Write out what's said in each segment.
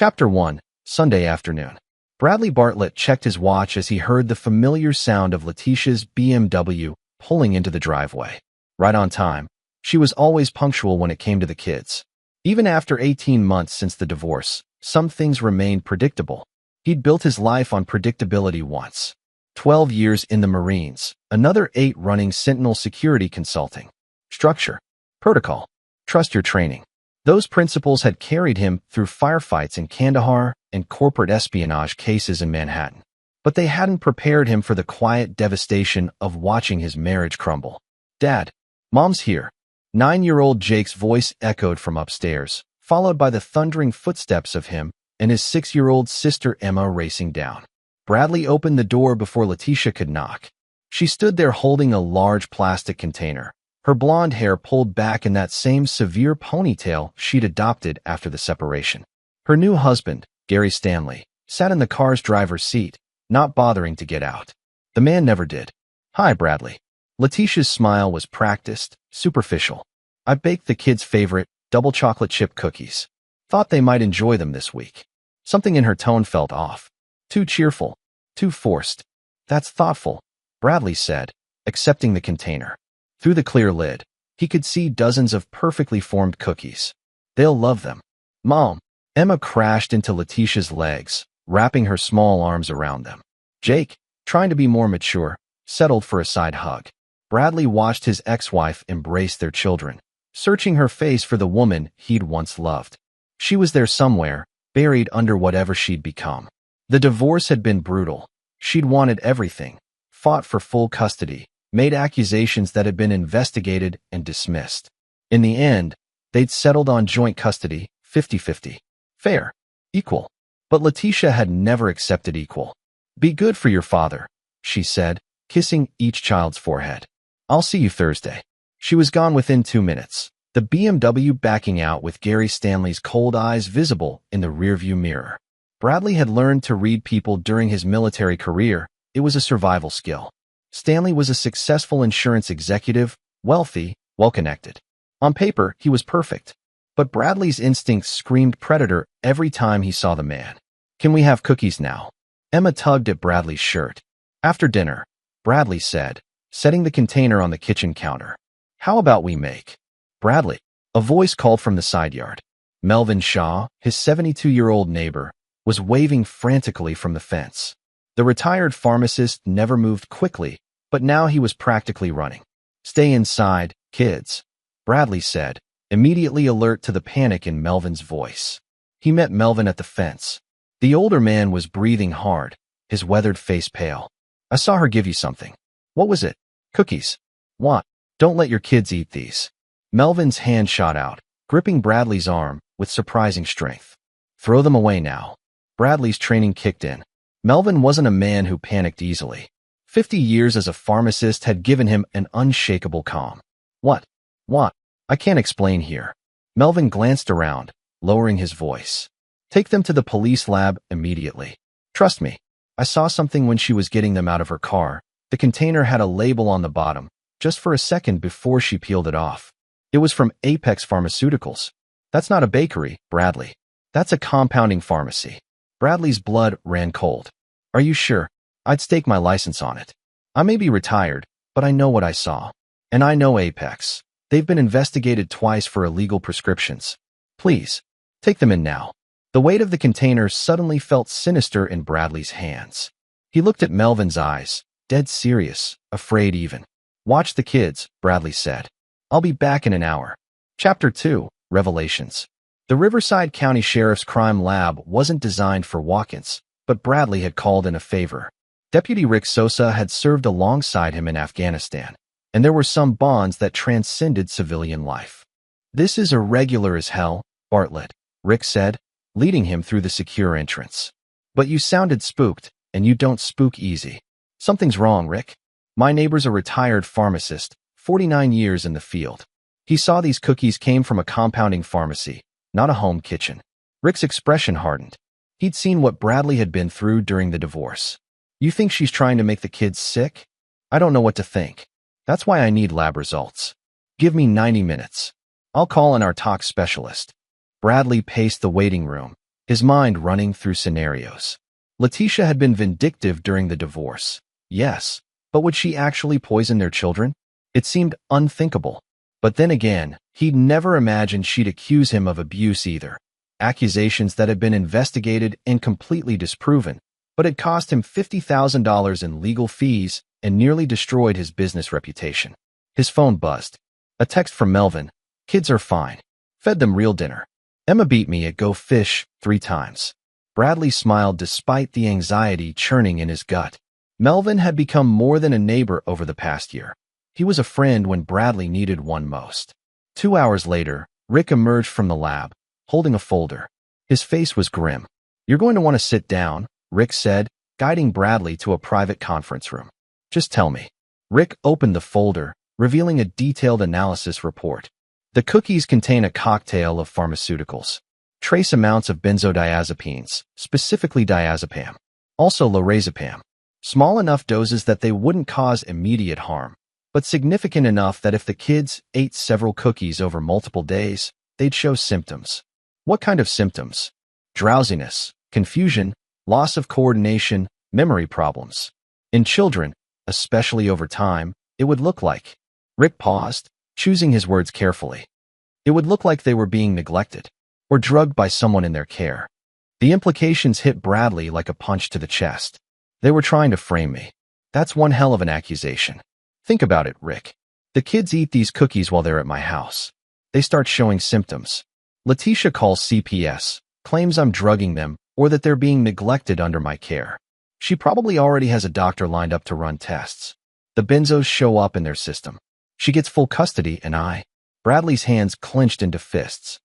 Chapter 1, Sunday Afternoon. Bradley Bartlett checked his watch as he heard the familiar sound of Letitia's BMW pulling into the driveway. Right on time. She was always punctual when it came to the kids. Even after 18 months since the divorce, some things remained predictable. He'd built his life on predictability once. 12 years in the Marines, another 8 running Sentinel Security Consulting. Structure, protocol, trust your training. Those principles had carried him through firefights in Kandahar and corporate espionage cases in Manhattan. But they hadn't prepared him for the quiet devastation of watching his marriage crumble. "Dad, Mom's here." 9-year-old Jake's voice echoed from upstairs, followed by the thundering footsteps of him and his 6-year-old sister Emma racing down. Bradley opened the door before Letitia could knock. She stood there holding a large plastic container, her blonde hair pulled back in that same severe ponytail she'd adopted after the separation. Her new husband, Gary Stanley, sat in the car's driver's seat, not bothering to get out. The man never did. "Hi, Bradley." Letitia's smile was practiced, superficial. "I baked the kids' favorite, double chocolate chip cookies. Thought they might enjoy them this week." Something in her tone felt off. Too cheerful, too forced. "That's thoughtful," Bradley said, accepting the container. Through the clear lid, he could see dozens of perfectly formed cookies. "They'll love them." "Mom." Emma crashed into Letitia's legs, wrapping her small arms around them. Jake, trying to be more mature, settled for a side hug. Bradley watched his ex-wife embrace their children, searching her face for the woman he'd once loved. She was there somewhere, buried under whatever she'd become. The divorce had been brutal. She'd wanted everything, fought for full custody, made accusations that had been investigated and dismissed. In the end, they'd settled on joint custody, 50-50. Fair. Equal. But Letitia had never accepted equal. "Be good for your father," she said, kissing each child's forehead. "I'll see you Thursday." She was gone within 2 minutes, the BMW backing out with Gary Stanley's cold eyes visible in the rearview mirror. Bradley had learned to read people during his military career. It was a survival skill. Stanley was a successful insurance executive, wealthy, well-connected. On paper, he was perfect. But Bradley's instincts screamed predator every time he saw the man. "Can we have cookies now?" Emma tugged at Bradley's shirt. "After dinner," Bradley said, setting the container on the kitchen counter. "How about we make?" "Bradley." A voice called from the side yard. Melvin Shaw, his 72-year-old neighbor, was waving frantically from the fence. The retired pharmacist never moved quickly, but now he was practically running. "Stay inside, kids," Bradley said, immediately alert to the panic in Melvin's voice. He met Melvin at the fence. The older man was breathing hard, his weathered face pale. "I saw her give you something." "What was it?" "Cookies." "What?" "Don't let your kids eat these." Melvin's hand shot out, gripping Bradley's arm with surprising strength. "Throw them away now." Bradley's training kicked in. Melvin wasn't a man who panicked easily. 50 years as a pharmacist had given him an unshakable calm. "What? What?" "I can't explain here." Melvin glanced around, lowering his voice. "Take them to the police lab immediately. Trust me. I saw something when she was getting them out of her car. The container had a label on the bottom, just for a second before she peeled it off. It was from Pharmaceuticals. That's not a bakery, Bradley. That's a compounding pharmacy." Bradley's blood ran cold. "Are you sure? I'd stake my license on it. I may be retired, but I know what I saw. And I know Apex. They've been investigated twice for illegal prescriptions. Please, take them in now." The weight of the container suddenly felt sinister in Bradley's hands. He looked at Melvin's eyes, dead serious, afraid even. "Watch the kids," Bradley said. "I'll be back in an hour." Chapter 2, Revelations. The Riverside County Sheriff's Crime Lab wasn't designed for walk-ins, but Bradley had called in a favor. Deputy Rick Sosa had served alongside him in Afghanistan, and there were some bonds that transcended civilian life. "This is irregular as hell, Bartlett," Rick said, leading him through the secure entrance. "But you sounded spooked, and you don't spook easy." "Something's wrong, Rick. My neighbor's a retired pharmacist, 49 years in the field. He saw these cookies came from a compounding pharmacy, not a home kitchen." Rick's expression hardened. He'd seen what Bradley had been through during the divorce. "You think she's trying to make the kids sick?" "I don't know what to think. That's why I need lab results. Give me 90 minutes. I'll call in our tox specialist." Bradley paced the waiting room, his mind running through scenarios. Letitia had been vindictive during the divorce. Yes, but would she actually poison their children? It seemed unthinkable. But then again, he'd never imagined she'd accuse him of abuse either. Accusations that had been investigated and completely disproven, but had cost him $50,000 in legal fees and nearly destroyed his business reputation. His phone buzzed. A text from Melvin. Kids are fine. Fed them real dinner. Emma beat me at Go Fish 3 times. Bradley smiled despite the anxiety churning in his gut. Melvin had become more than a neighbor over the past year. He was a friend when Bradley needed one most. 2 hours later, Rick emerged from the lab, holding a folder. His face was grim. You're going to want to sit down, Rick said, guiding Bradley to a private conference room. Just tell me. Rick opened the folder, revealing a detailed analysis report. The cookies contain a cocktail of pharmaceuticals. Trace amounts of benzodiazepines, specifically diazepam. Also lorazepam. Small enough doses that they wouldn't cause immediate harm, but significant enough that if the kids ate several cookies over multiple days, they'd show symptoms. What kind of symptoms? Drowsiness, confusion, loss of coordination, memory problems. In children, especially over time, it would look like. Rick paused, choosing his words carefully. It would look like they were being neglected, or drugged by someone in their care. The implications hit Bradley like a punch to the chest. They were trying to frame me. That's one hell of an accusation. Think about it, Rick. The kids eat these cookies while they're at my house. They start showing symptoms. Letitia calls CPS, claims I'm drugging them, or that they're being neglected under my care. She probably already has a doctor lined up to run tests. The benzos show up in their system. She gets full custody and Bradley's hands clenched into fists.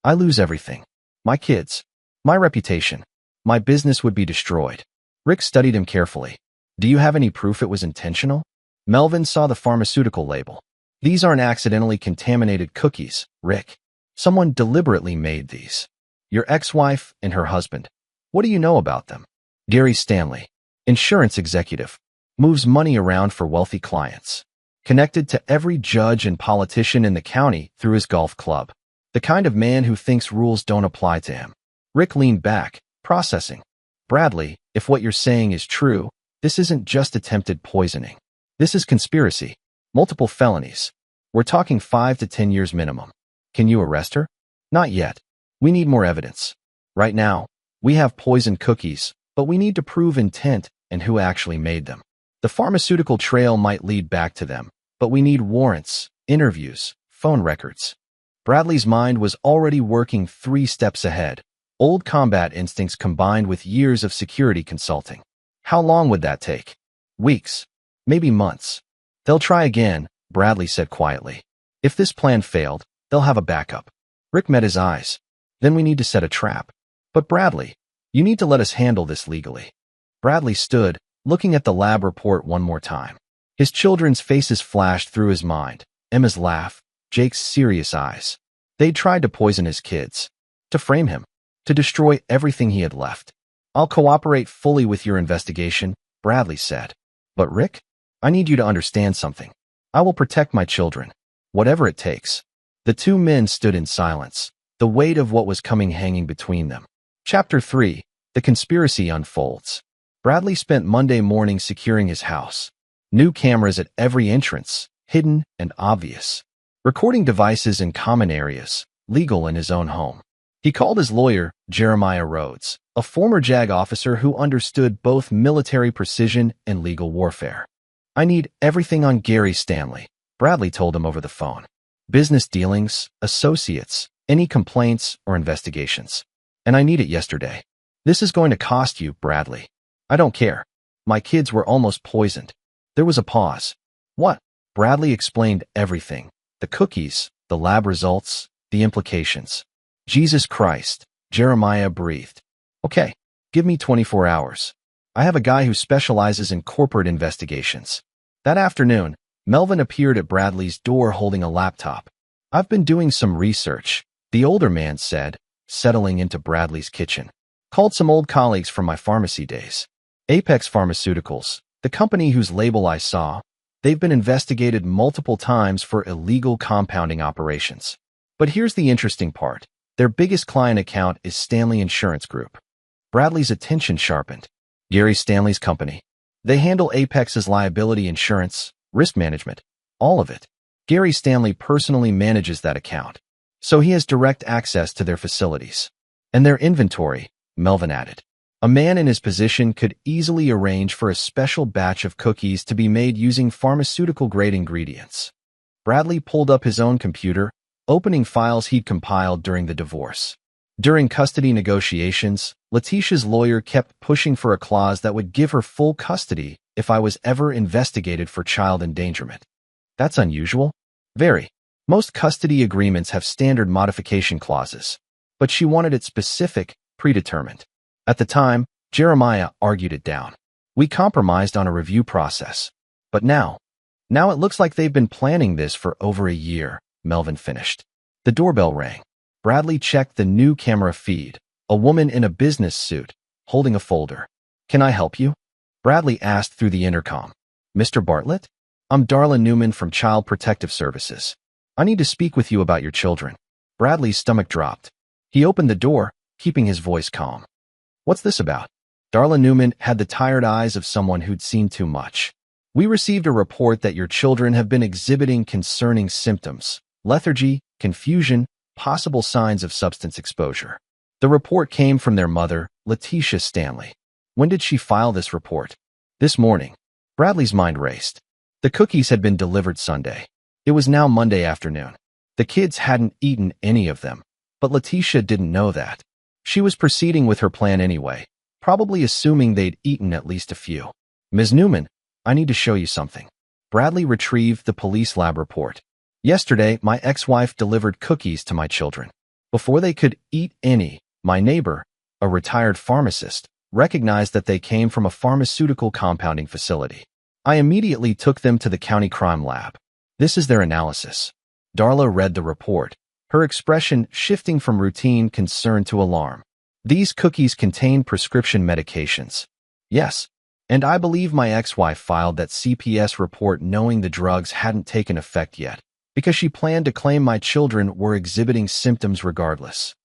I lose everything. My kids. My reputation. My business would be destroyed. Rick studied him carefully. Do you have any proof it was intentional? Melvin saw the pharmaceutical label. These aren't accidentally contaminated cookies, Rick. Someone deliberately made these. Your ex-wife and her husband. What do you know about them? Gary Stanley, insurance executive, moves money around for wealthy clients. Connected to every judge and politician in the county through his golf club. The kind of man who thinks rules don't apply to him. Rick leaned back, processing. Bradley, if what you're saying is true, this isn't just attempted poisoning. This is conspiracy. Multiple felonies. We're talking 5 to 10 years minimum. Can you arrest her? Not yet. We need more evidence. Right now, we have poisoned cookies, but we need to prove intent and who actually made them. The pharmaceutical trail might lead back to them, but we need warrants, interviews, phone records. Bradley's mind was already working 3 steps ahead. Old combat instincts combined with years of security consulting. How long would that take? Weeks. Maybe months. They'll try again, Bradley said quietly. If this plan failed, they'll have a backup. Rick met his eyes. Then we need to set a trap. But Bradley, you need to let us handle this legally. Bradley stood, looking at the lab report one more time. His children's faces flashed through his mind. Emma's laugh, Jake's serious eyes. They'd tried to poison his kids. To frame him. To destroy everything he had left. I'll cooperate fully with your investigation, Bradley said. But Rick, I need you to understand something. I will protect my children. Whatever it takes. The 2 men stood in silence, the weight of what was coming hanging between them. Chapter 3. The conspiracy unfolds. Bradley spent Monday morning securing his house. New cameras at every entrance, hidden and obvious. Recording devices in common areas, legal in his own home. He called his lawyer, Jeremiah Rhodes, a former JAG officer who understood both military precision and legal warfare. I need everything on Gary Stanley, Bradley told him over the phone. Business dealings, associates, any complaints or investigations. And I need it yesterday. This is going to cost you, Bradley. I don't care. My kids were almost poisoned. There was a pause. What? Bradley explained everything. The cookies, the lab results, the implications. Jesus Christ, Jeremiah breathed. Okay, give me 24 hours. I have a guy who specializes in corporate investigations. That afternoon, Melvin appeared at Bradley's door holding a laptop. I've been doing some research, the older man said, settling into Bradley's kitchen. Called some old colleagues from my pharmacy days. Apex Pharmaceuticals, the company whose label I saw, they've been investigated multiple times for illegal compounding operations. But here's the interesting part. Their biggest client account is Stanley Insurance Group. Bradley's attention sharpened. Gary Stanley's company. They handle Apex's liability insurance, risk management, all of it. Gary Stanley personally manages that account, so he has direct access to their facilities. And their inventory, Melvin added. A man in his position could easily arrange for a special batch of cookies to be made using pharmaceutical-grade ingredients. Bradley pulled up his own computer, opening files he'd compiled during the divorce. During custody negotiations, Letitia's lawyer kept pushing for a clause that would give her full custody if I was ever investigated for child endangerment. That's unusual. Very. Most custody agreements have standard modification clauses, but she wanted it specific, predetermined. At the time, Jeremiah argued it down. We compromised on a review process. But now it looks like they've been planning this for over a year, Melvin finished. The doorbell rang. Bradley checked the new camera feed. A woman in a business suit, holding a folder. Can I help you? Bradley asked through the intercom. Mr. Bartlett? I'm Darla Newman from Child Protective Services. I need to speak with you about your children. Bradley's stomach dropped. He opened the door, keeping his voice calm. What's this about? Darla Newman had the tired eyes of someone who'd seen too much. We received a report that your children have been exhibiting concerning symptoms, lethargy, confusion, possible signs of substance exposure. The report came from their mother, Letitia Stanley. When did she file this report? This morning. Bradley's mind raced. The cookies had been delivered Sunday. It was now Monday afternoon. The kids hadn't eaten any of them, but Letitia didn't know that. She was proceeding with her plan anyway, probably assuming they'd eaten at least a few. Ms. Newman, I need to show you something. Bradley retrieved the police lab report. Yesterday, my ex-wife delivered cookies to my children. Before they could eat any, my neighbor, a retired pharmacist, recognized that they came from a pharmaceutical compounding facility. I immediately took them to the county crime lab. This is their analysis. Darla read the report, her expression shifting from routine concern to alarm. These cookies contain prescription medications. Yes, and I believe my ex-wife filed that CPS report knowing the drugs hadn't taken effect yet, because she planned to claim my children were exhibiting symptoms regardless.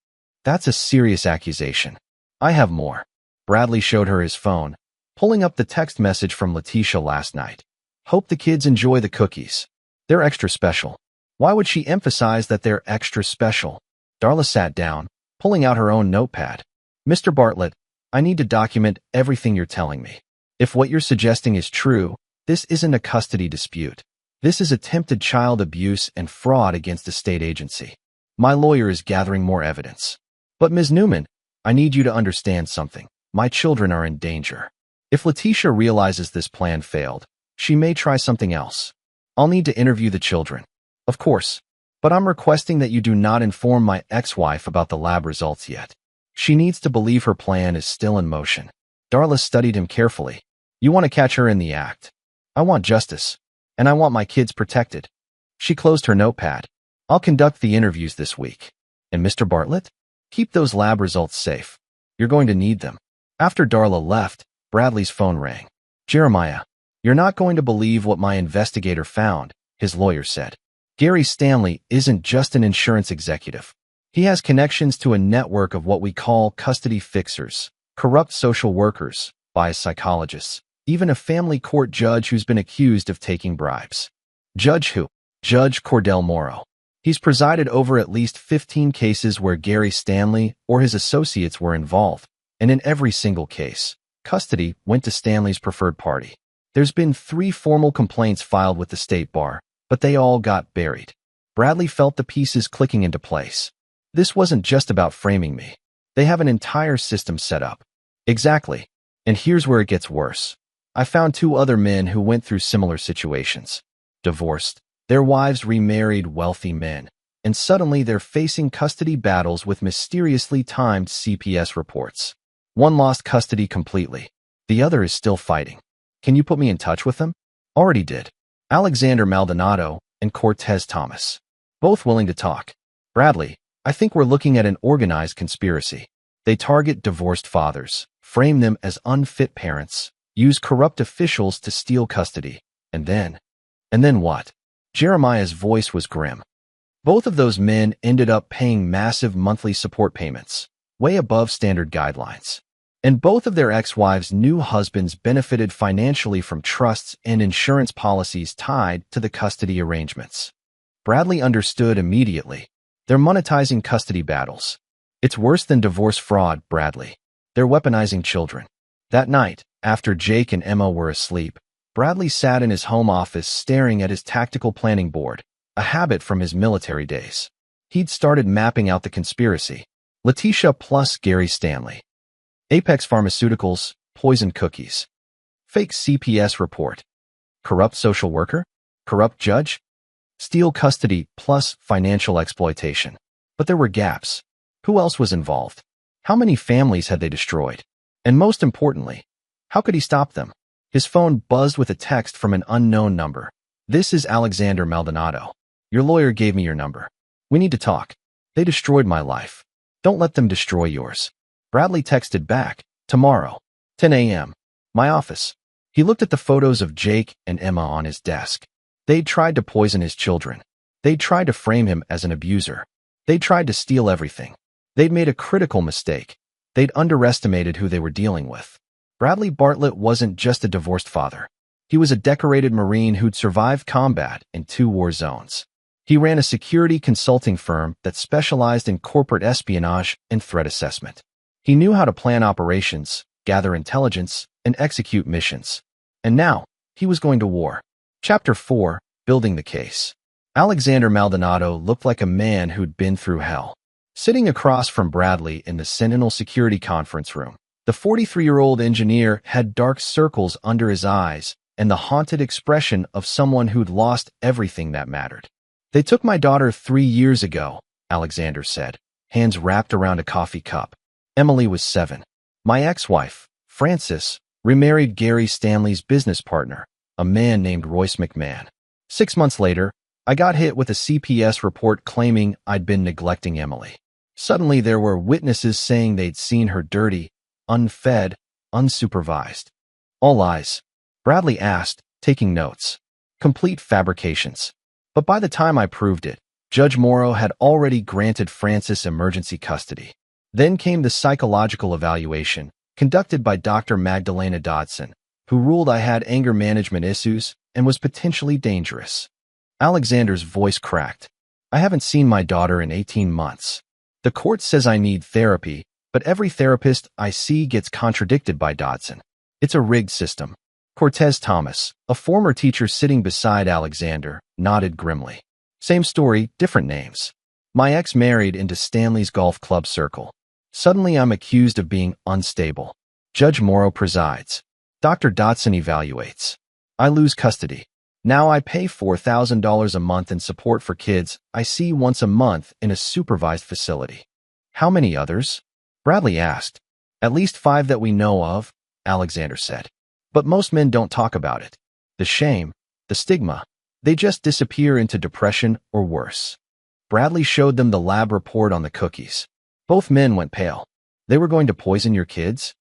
That's a serious accusation. I have more. Bradley showed her his phone, pulling up the text message from Letitia last night. Hope the kids enjoy the cookies. They're extra special. Why would she emphasize that they're extra special? Darla sat down, pulling out her own notepad. Mr. Bartlett, I need to document everything you're telling me. If what you're suggesting is true, this isn't a custody dispute. This is attempted child abuse and fraud against a state agency. My lawyer is gathering more evidence. But Ms. Newman, I need you to understand something. My children are in danger. If Letitia realizes this plan failed, she may try something else. I'll need to interview the children. Of course. But I'm requesting that you do not inform my ex-wife about the lab results yet. She needs to believe her plan is still in motion. Darla studied him carefully. You want to catch her in the act. I want justice. And I want my kids protected. She closed her notepad. I'll conduct the interviews this week. And Mr. Bartlett? Keep those lab results safe. You're going to need them. After Darla left, Bradley's phone rang. Jeremiah, you're not going to believe what my investigator found, his lawyer said. Gary Stanley isn't just an insurance executive. He has connections to a network of what we call custody fixers, corrupt social workers, biased psychologists, even a family court judge who's been accused of taking bribes. Judge who? Judge Cordell Morrow. He's presided over at least 15 cases where Gary Stanley or his associates were involved, and in every single case, custody went to Stanley's preferred party. There's been 3 formal complaints filed with the state bar, but they all got buried. Bradley felt the pieces clicking into place. This wasn't just about framing me. They have an entire system set up. Exactly. And here's where it gets worse. I found 2 other men who went through similar situations. Divorced. Their wives remarried wealthy men, and suddenly they're facing custody battles with mysteriously timed CPS reports. One lost custody completely. The other is still fighting. Can you put me in touch with them? Already did. Alexander Maldonado and Cortez Thomas. Both willing to talk. Bradley, I think we're looking at an organized conspiracy. They target divorced fathers, frame them as unfit parents, use corrupt officials to steal custody, and then what? Jeremiah's voice was grim. Both of those men ended up paying massive monthly support payments, way above standard guidelines. And both of their ex-wives' new husbands benefited financially from trusts and insurance policies tied to the custody arrangements. Bradley understood immediately. They're monetizing custody battles. It's worse than divorce fraud, Bradley. They're weaponizing children. That night, after Jake and Emma were asleep, Bradley sat in his home office staring at his tactical planning board, a habit from his military days. He'd started mapping out the conspiracy. Letitia plus Gary Stanley. Apex Pharmaceuticals, poisoned cookies. Fake CPS report. Corrupt social worker? Corrupt judge? Steal custody plus financial exploitation. But there were gaps. Who else was involved? How many families had they destroyed? And most importantly, how could he stop them? His phone buzzed with a text from an unknown number. "This is Alexander Maldonado. Your lawyer gave me your number. We need to talk. They destroyed my life. Don't let them destroy yours." Bradley texted back, "Tomorrow, 10 a.m. My office." He looked at the photos of Jake and Emma on his desk. They'd tried to poison his children. They'd tried to frame him as an abuser. They'd tried to steal everything. They'd made a critical mistake. They'd underestimated who they were dealing with. Bradley Bartlett wasn't just a divorced father. He was a decorated Marine who'd survived combat in 2 war zones. He ran a security consulting firm that specialized in corporate espionage and threat assessment. He knew how to plan operations, gather intelligence, and execute missions. And now, he was going to war. Chapter 4, Building the Case. Alexander Maldonado looked like a man who'd been through hell. Sitting across from Bradley in the Sentinel security conference room, the 43-year-old engineer had dark circles under his eyes and the haunted expression of someone who'd lost everything that mattered. "They took my daughter 3 years ago," Alexander said, hands wrapped around a coffee cup. "Emily was 7. My ex-wife, Frances, remarried Gary Stanley's business partner, a man named Royce McMahon. 6 months later, I got hit with a CPS report claiming I'd been neglecting Emily. Suddenly there were witnesses saying they'd seen her dirty, unfed, unsupervised." "All lies?" Bradley asked, taking notes. "Complete fabrications. But by the time I proved it, Judge Morrow had already granted Frances emergency custody. Then came the psychological evaluation, conducted by Dr. Magdalena Dodson, who ruled I had anger management issues and was potentially dangerous." Alexander's voice cracked. "I haven't seen my daughter in 18 months. The court says I need therapy, but every therapist I see gets contradicted by Dodson. It's a rigged system." Cortez Thomas, a former teacher sitting beside Alexander, nodded grimly. "Same story, different names. My ex married into Stanley's golf club circle. Suddenly I'm accused of being unstable. Judge Morrow presides. Dr. Dodson evaluates. I lose custody. Now I pay $4,000 a month in support for kids I see once a month in a supervised facility." "How many others?" Bradley asked. "At least 5 that we know of," Alexander said. "But most men don't talk about it. The shame, the stigma, they just disappear into depression or worse." Bradley showed them the lab report on the cookies. Both men went pale. "They were going to poison your kids?"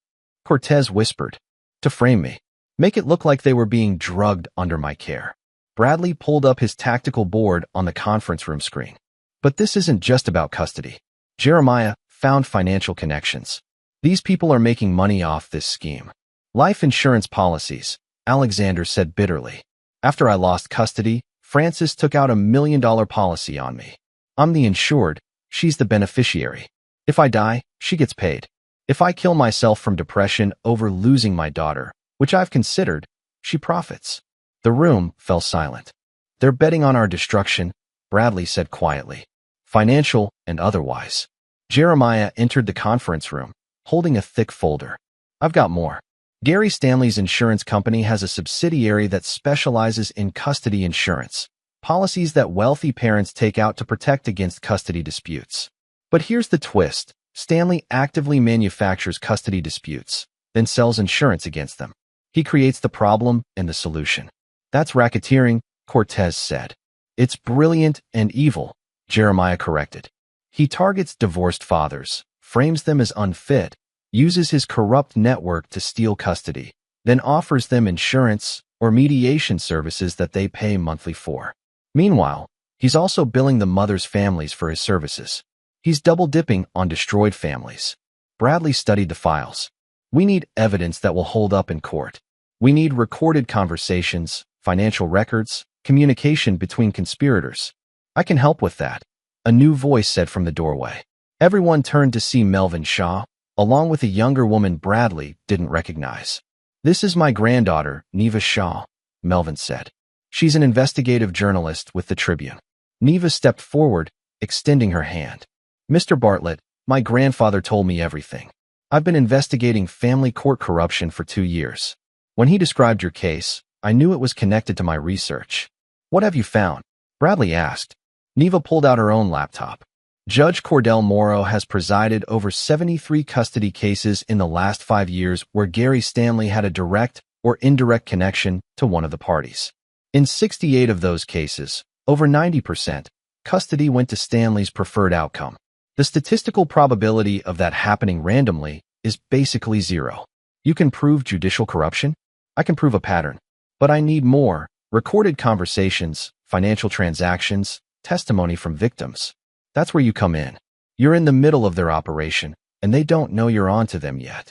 Cortez whispered. "To frame me. Make it look like they were being drugged under my care." Bradley pulled up his tactical board on the conference room screen. "But this isn't just about custody. Jeremiah found financial connections. These people are making money off this scheme. Life insurance policies," Alexander said bitterly. "After I lost custody, Frances took out $1 million policy on me. I'm the insured, she's the beneficiary. If I die, she gets paid. If I kill myself from depression over losing my daughter, which I've considered, she profits." The room fell silent. "They're betting on our destruction," Bradley said quietly. "Financial and otherwise." Jeremiah entered the conference room, holding a thick folder. "I've got more. Gary Stanley's insurance company has a subsidiary that specializes in custody insurance, policies that wealthy parents take out to protect against custody disputes. But here's the twist. Stanley actively manufactures custody disputes, then sells insurance against them. He creates the problem and the solution. That's racketeering," Cortez said. "It's brilliant and evil," Jeremiah corrected. "He targets divorced fathers, frames them as unfit, uses his corrupt network to steal custody, then offers them insurance or mediation services that they pay monthly for. Meanwhile, He's also billing the mother's families for his services. He's double-dipping on destroyed families. Bradley studied the files. We need evidence that will hold up in court. We need recorded conversations, financial records, communication between conspirators. I can help with that, a new voice said from the doorway. Everyone turned to see Melvin Shaw, along with a younger woman Bradley didn't recognize. This is my granddaughter, Neva Shaw, Melvin said. She's an investigative journalist with the Tribune. Neva stepped forward, extending her hand. Mr. Bartlett, my grandfather told me everything. I've been investigating family court corruption for 2 years. When he described your case, I knew it was connected to my research. What have you found? Bradley asked. Neva pulled out her own laptop. Judge Cordell Morrow has presided over 73 custody cases in the last 5 years where Gary Stanley had a direct or indirect connection to one of the parties. In 68 of those cases, over 90%, custody went to Stanley's preferred outcome. The statistical probability of that happening randomly is basically zero. You can prove judicial corruption? I can prove a pattern. But I need more: recorded conversations, financial transactions, testimony from victims. That's where you come in. You're in the middle of their operation, and they don't know you're onto them yet.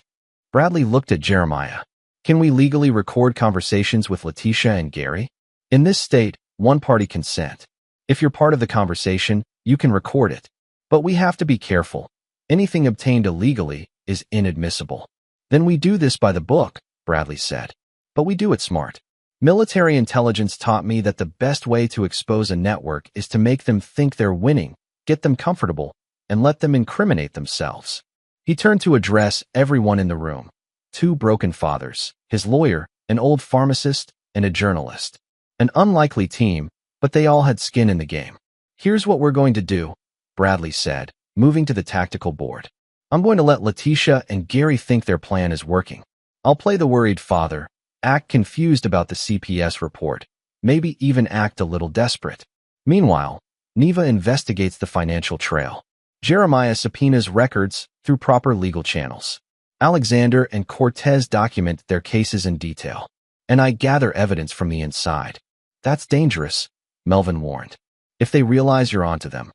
Bradley looked at Jeremiah. Can we legally record conversations with Letitia and Gary? In this state, one-party consent. If you're part of the conversation, you can record it. But we have to be careful. Anything obtained illegally is inadmissible. Then we do this by the book, Bradley said. But we do it smart. Military intelligence taught me that the best way to expose a network is to make them think they're winning, get them comfortable, and let them incriminate themselves. He turned to address everyone in the room. 2 broken fathers, his lawyer, an old pharmacist, and a journalist. An unlikely team, but they all had skin in the game. Here's what we're going to do, Bradley said, moving to the tactical board. I'm going to let Letitia and Gary think their plan is working. I'll play the worried father, act confused about the CPS report, maybe even act a little desperate. Meanwhile, Neva investigates the financial trail. Jeremiah subpoenas records through proper legal channels. Alexander and Cortez document their cases in detail. And I gather evidence from the inside. That's dangerous, Melvin warned. If they realize you're onto them,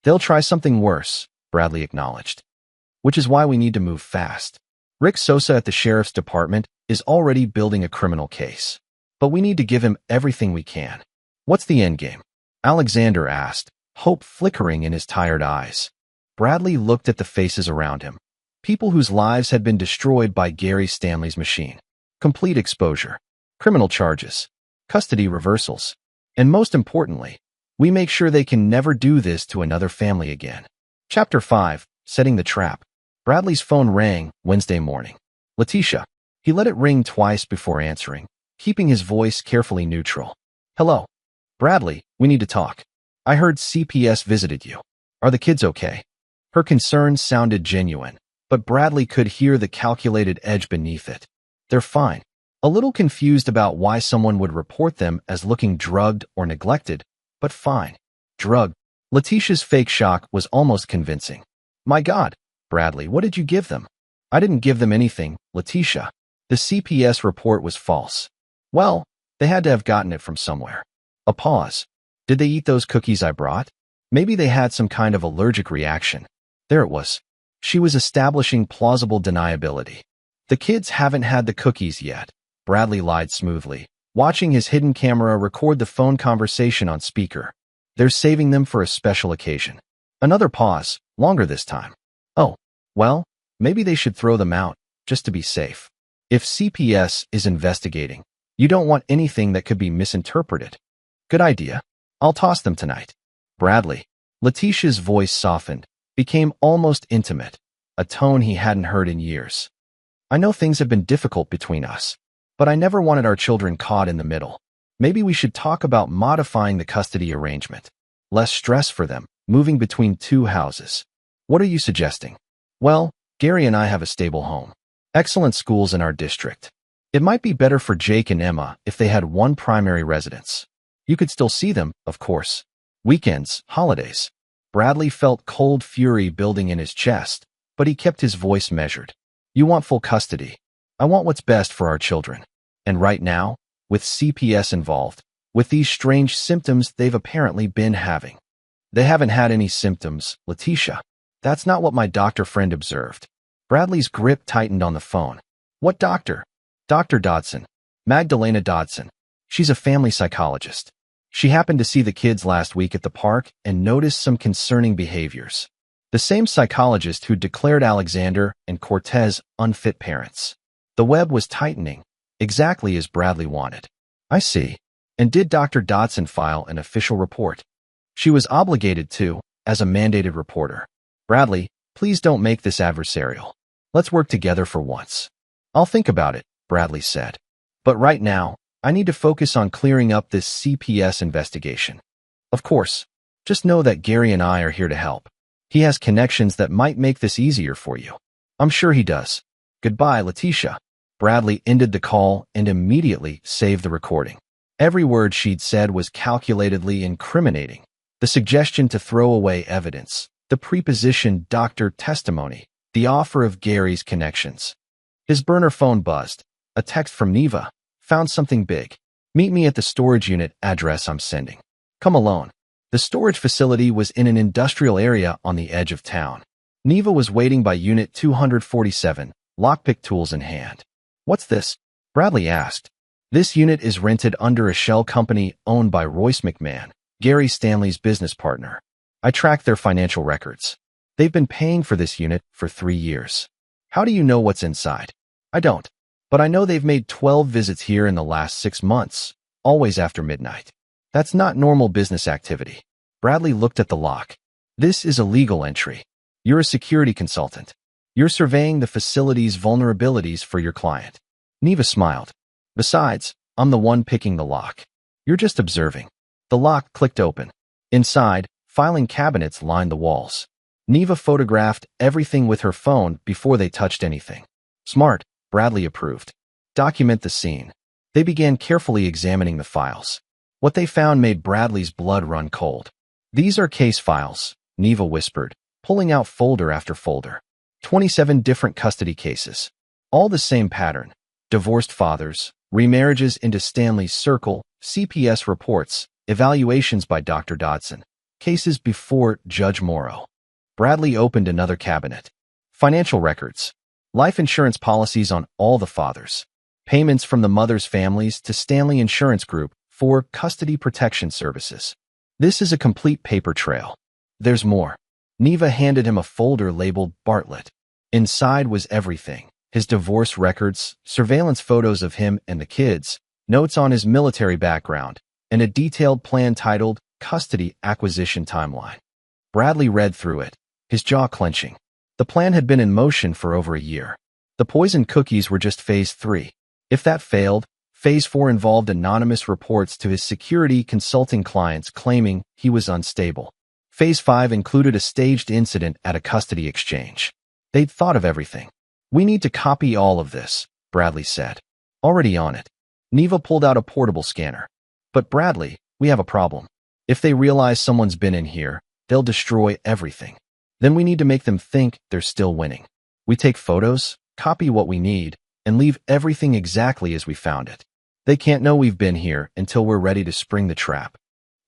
they'll try something worse, Bradley acknowledged. Which is why we need to move fast. Rick Sosa at the sheriff's department is already building a criminal case. But we need to give him everything we can. What's the endgame? Alexander asked, hope flickering in his tired eyes. Bradley looked at the faces around him. People whose lives had been destroyed by Gary Stanley's machine. Complete exposure. Criminal charges. Custody reversals. And most importantly, we make sure they can never do this to another family again. Chapter 5, Setting the Trap. Bradley's phone rang Wednesday morning. Letitia. He let it ring twice before answering, keeping his voice carefully neutral. Hello. Bradley, we need to talk. I heard CPS visited you. Are the kids okay? Her concern sounded genuine, but Bradley could hear the calculated edge beneath it. They're fine. A little confused about why someone would report them as looking drugged or neglected, but fine. Drugged. Letitia's fake shock was almost convincing. My God, Bradley, what did you give them? I didn't give them anything, Letitia. The CPS report was false. Well, they had to have gotten it from somewhere. A pause. Did they eat those cookies I brought? Maybe they had some kind of allergic reaction. There it was. She was establishing plausible deniability. The kids haven't had the cookies yet, Bradley lied smoothly, watching his hidden camera record the phone conversation on speaker. They're saving them for a special occasion. Another pause, longer this time. Oh, well, maybe they should throw them out, just to be safe. If CPS is investigating, you don't want anything that could be misinterpreted. Good idea. I'll toss them tonight. Bradley. Letitia's voice softened, became almost intimate, a tone he hadn't heard in years. I know things have been difficult between us, but I never wanted our children caught in the middle. Maybe we should talk about modifying the custody arrangement. Less stress for them, moving between 2 houses. What are you suggesting? Well, Gary and I have a stable home. Excellent schools in our district. It might be better for Jake and Emma if they had one primary residence. You could still see them, of course. Weekends, holidays. Bradley felt cold fury building in his chest, but he kept his voice measured. You want full custody. I want what's best for our children. And right now, with CPS involved, with these strange symptoms they've apparently been having. They haven't had any symptoms, Letitia. That's not what my doctor friend observed. Bradley's grip tightened on the phone. What doctor? Dr. Dodson. Magdalena Dodson. She's a family psychologist. She happened to see the kids last week at the park and noticed some concerning behaviors. The same psychologist who declared Alexander and Cortez unfit parents. The web was tightening, exactly as Bradley wanted. I see. And did Dr. Dodson file an official report? She was obligated to, as a mandated reporter. Bradley, please don't make this adversarial. Let's work together for once. I'll think about it, Bradley said. But right now, I need to focus on clearing up this CPS investigation. Of course, just know that Gary and I are here to help. He has connections that might make this easier for you. I'm sure he does. Goodbye, Letitia. Bradley ended the call and immediately saved the recording. Every word she'd said was calculatedly incriminating. The suggestion to throw away evidence, the prepositioned doctor testimony, the offer of Gary's connections. His burner phone buzzed. A text from Neva. Found something big. Meet me at the storage unit address I'm sending. Come alone. The storage facility was in an industrial area on the edge of town. Neva was waiting by unit 247, lockpick tools in hand. What's this? Bradley asked. This unit is rented under a shell company owned by Royce McMahon, Gary Stanley's business partner. I tracked their financial records. They've been paying for this unit for 3 years. How do you know what's inside? I don't. But I know they've made 12 visits here in the last 6 months, always after midnight. That's not normal business activity. Bradley looked at the lock. This is a legal entry. You're a security consultant. You're surveying the facility's vulnerabilities for your client. Neva smiled. Besides, I'm the one picking the lock. You're just observing. The lock clicked open. Inside, filing cabinets lined the walls. Neva photographed everything with her phone before they touched anything. Smart, Bradley approved. Document the scene. They began carefully examining the files. What they found made Bradley's blood run cold. These are case files, Neva whispered, pulling out folder after folder. 27 different custody cases. All the same pattern. Divorced fathers, remarriages into Stanley's circle, CPS reports, evaluations by Dr. Dodson, cases before Judge Morrow. Bradley opened another cabinet. Financial records. Life insurance policies on all the fathers. Payments from the mother's families to Stanley Insurance Group for custody protection services. This is a complete paper trail. There's more. Neva handed him a folder labeled Bartlett. Inside was everything. His divorce records, surveillance photos of him and the kids, notes on his military background, and a detailed plan titled Custody Acquisition Timeline. Bradley read through it, his jaw clenching. The plan had been in motion for over a year. The poisoned cookies were just phase 3. If that failed, phase 4 involved anonymous reports to his security consulting clients claiming he was unstable. Phase 5 included a staged incident at a custody exchange. They'd thought of everything. We need to copy all of this, Bradley said. Already on it. Neva pulled out a portable scanner. But Bradley, we have a problem. If they realize someone's been in here, they'll destroy everything. Then we need to make them think they're still winning. We take photos, copy what we need, and leave everything exactly as we found it. They can't know we've been here until we're ready to spring the trap.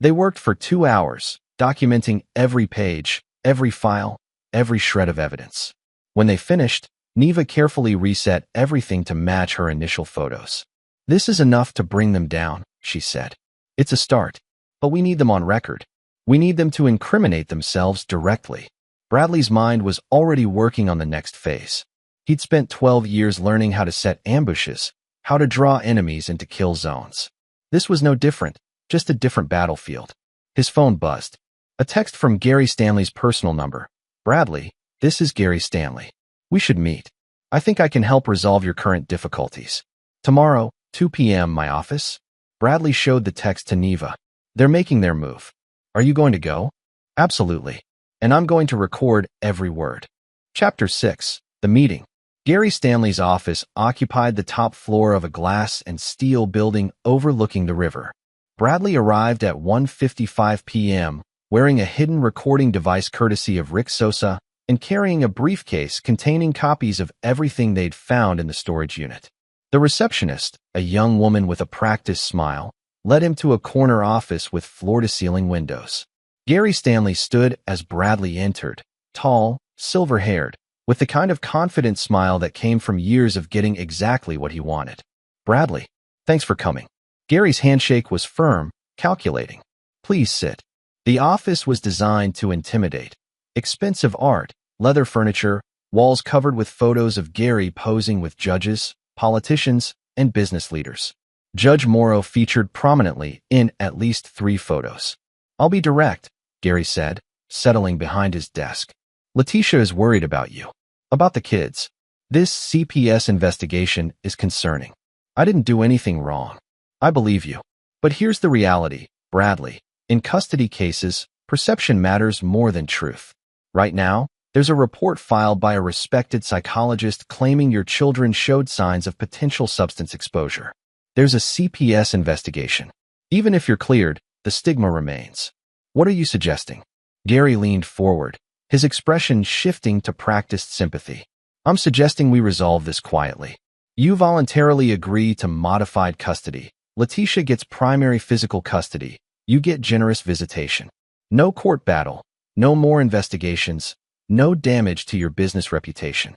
They worked for 2 hours, documenting every page, every file, every shred of evidence. When they finished, Neva carefully reset everything to match her initial photos. This is enough to bring them down, she said. It's a start. But we need them on record. We need them to incriminate themselves directly. Bradley's mind was already working on the next phase. He'd spent 12 years learning how to set ambushes, how to draw enemies into kill zones. This was no different, just a different battlefield. His phone buzzed. A text from Gary Stanley's personal number. Bradley, this is Gary Stanley. We should meet. I think I can help resolve your current difficulties. Tomorrow, 2 p.m. my office? Bradley showed the text to Neva. They're making their move. Are you going to go? Absolutely. And I'm going to record every word. Chapter 6. The Meeting. Gary Stanley's office occupied the top floor of a glass and steel building overlooking the river. Bradley arrived at 1:55 p.m., wearing a hidden recording device courtesy of Rick Sosa and carrying a briefcase containing copies of everything they'd found in the storage unit. The receptionist, a young woman with a practiced smile, led him to a corner office with floor-to-ceiling windows. Gary Stanley stood as Bradley entered, tall, silver-haired, with the kind of confident smile that came from years of getting exactly what he wanted. "Bradley, thanks for coming." Gary's handshake was firm, calculating. "Please sit." The office was designed to intimidate. Expensive art, leather furniture, walls covered with photos of Gary posing with judges, politicians, and business leaders. Judge Morrow featured prominently in at least 3 photos. "I'll be direct," Gary said, settling behind his desk. "Letitia is worried about you. About the kids. This CPS investigation is concerning. I didn't do anything wrong. I believe you. But here's the reality, Bradley. In custody cases, perception matters more than truth. Right now, there's a report filed by a respected psychologist claiming your children showed signs of potential substance exposure. There's a CPS investigation. Even if you're cleared, the stigma remains. What are you suggesting?" Gary leaned forward, his expression shifting to practiced sympathy. "I'm suggesting we resolve this quietly. You voluntarily agree to modified custody. Letitia gets primary physical custody. You get generous visitation. No court battle, no more investigations, no damage to your business reputation.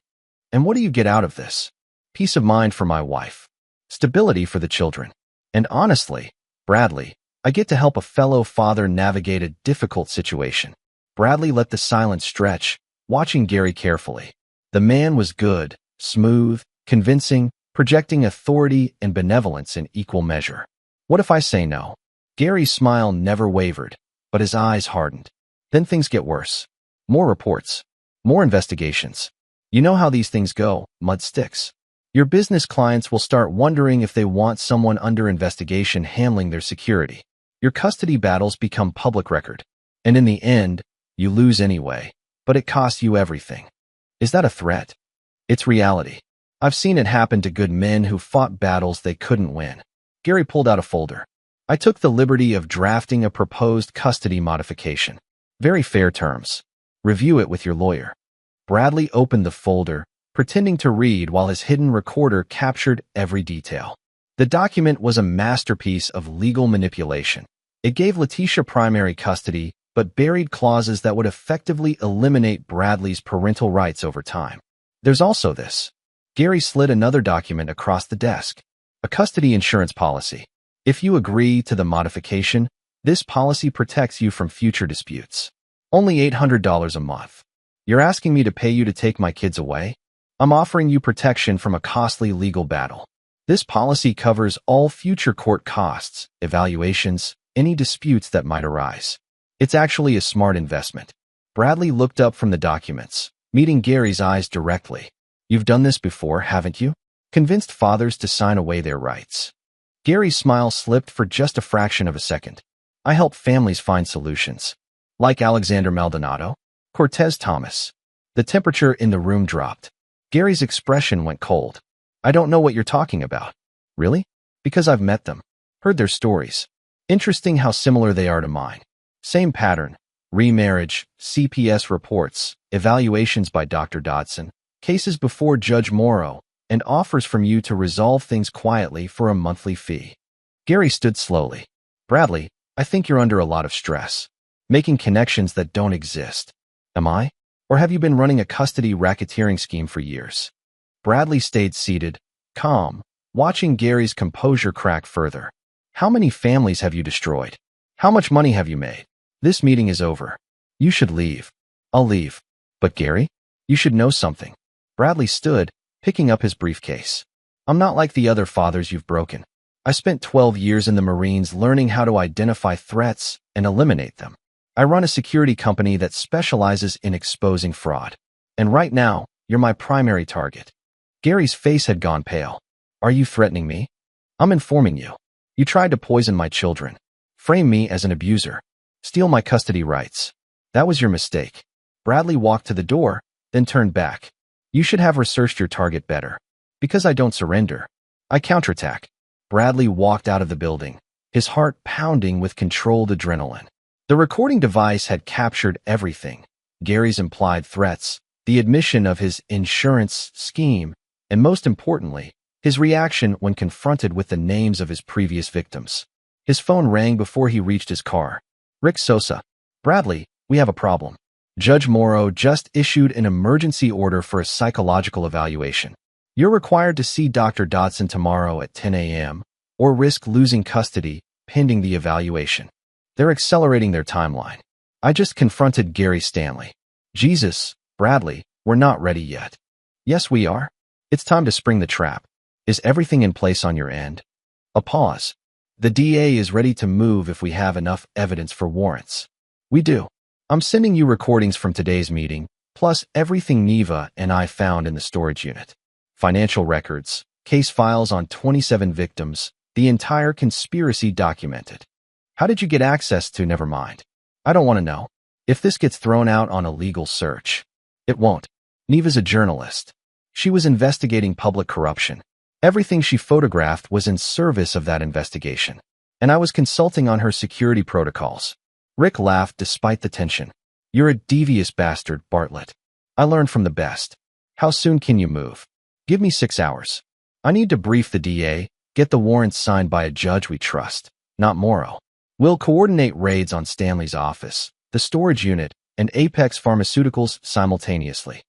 And what do you get out of this? Peace of mind for my wife. Stability for the children. And honestly, Bradley, I get to help a fellow father navigate a difficult situation." Bradley let the silence stretch, watching Gary carefully. The man was good, smooth, convincing, projecting authority and benevolence in equal measure. "What if I say no?" Gary's smile never wavered, but his eyes hardened. "Then things get worse. More reports. More investigations. You know how these things go, mud sticks. Your business clients will start wondering if they want someone under investigation handling their security. Your custody battles become public record. And in the end, you lose anyway, but it costs you everything. Is that a threat?" "It's reality. I've seen it happen to good men who fought battles they couldn't win." Gary pulled out a folder. "I took the liberty of drafting a proposed custody modification. Very fair terms. Review it with your lawyer." Bradley opened the folder, pretending to read while his hidden recorder captured every detail. The document was a masterpiece of legal manipulation. It gave Letitia primary custody, but buried clauses that would effectively eliminate Bradley's parental rights over time. "There's also this." Gary slid another document across the desk. "A custody insurance policy. If you agree to the modification, this policy protects you from future disputes. Only $800 a month. You're asking me to pay you to take my kids away? I'm offering you protection from a costly legal battle. This policy covers all future court costs, evaluations, any disputes that might arise. It's actually a smart investment." Bradley looked up from the documents, meeting Gary's eyes directly. "You've done this before, haven't you? Convinced fathers to sign away their rights." Gary's smile slipped for just a fraction of a second. "I help families find solutions. Like Alexander Maldonado, Cortez Thomas." The temperature in the room dropped. Gary's expression went cold. "I don't know what you're talking about." "Really?" "Because I've met them. Heard their stories. Interesting how similar they are to mine. Same pattern. Remarriage, CPS reports, evaluations by Dr. Dodson, cases before Judge Morrow, and offers from you to resolve things quietly for a monthly fee." Gary stood slowly. "Bradley, I think you're under a lot of stress. Making connections that don't exist. Am I? Or have you been running a custody racketeering scheme for years?" Bradley stayed seated, calm, watching Gary's composure crack further. "How many families have you destroyed? How much money have you made? This meeting is over. You should leave." "I'll leave." "But Gary, you should know something." Bradley stood, picking up his briefcase. "I'm not like the other fathers you've broken. I spent 12 years in the Marines learning how to identify threats and eliminate them. I run a security company that specializes in exposing fraud. And right now, you're my primary target." Gary's face had gone pale. "Are you threatening me?" "I'm informing you. You tried to poison my children, frame me as an abuser, steal my custody rights. That was your mistake." Bradley walked to the door, then turned back. "You should have researched your target better. Because I don't surrender. I counterattack." Bradley walked out of the building, his heart pounding with controlled adrenaline. The recording device had captured everything: Gary's implied threats, the admission of his insurance scheme, and most importantly, his reaction when confronted with the names of his previous victims. His phone rang before he reached his car. Rick Sosa. Bradley, we have a problem. Judge Morrow just issued an emergency order for a psychological evaluation. You're required to see Dr. Dodson tomorrow at 10 a.m. or risk losing custody pending the evaluation. They're accelerating their timeline. I just confronted Gary Stanley. Jesus, Bradley, we're not ready yet. Yes, we are. It's time to spring the trap. Is everything in place on your end? A pause. The DA is ready to move if we have enough evidence for warrants. We do. I'm sending you recordings from today's meeting, plus everything Neva and I found in the storage unit. Financial records, case files on 27 victims, the entire conspiracy documented. How did you get access to? Never mind. I don't want to know. If this gets thrown out on a legal search, it won't. Neva's a journalist. She was investigating public corruption. Everything she photographed was in service of that investigation, and I was consulting on her security protocols. Rick laughed despite the tension. You're a devious bastard, Bartlett. I learned from the best. How soon can you move? Give me 6 hours. I need to brief the DA, get the warrants signed by a judge we trust, not Morrow. We'll coordinate raids on Stanley's office, the storage unit, and Ex-pharmaceuticals simultaneously.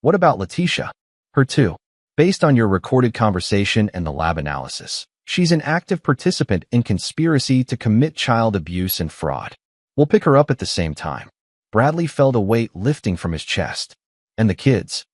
What about Letitia? Her too. Based on your recorded conversation and the lab analysis, she's an active participant in conspiracy to commit child abuse and fraud. We'll pick her up at the same time. Bradley felt a weight lifting from his chest. And the kids?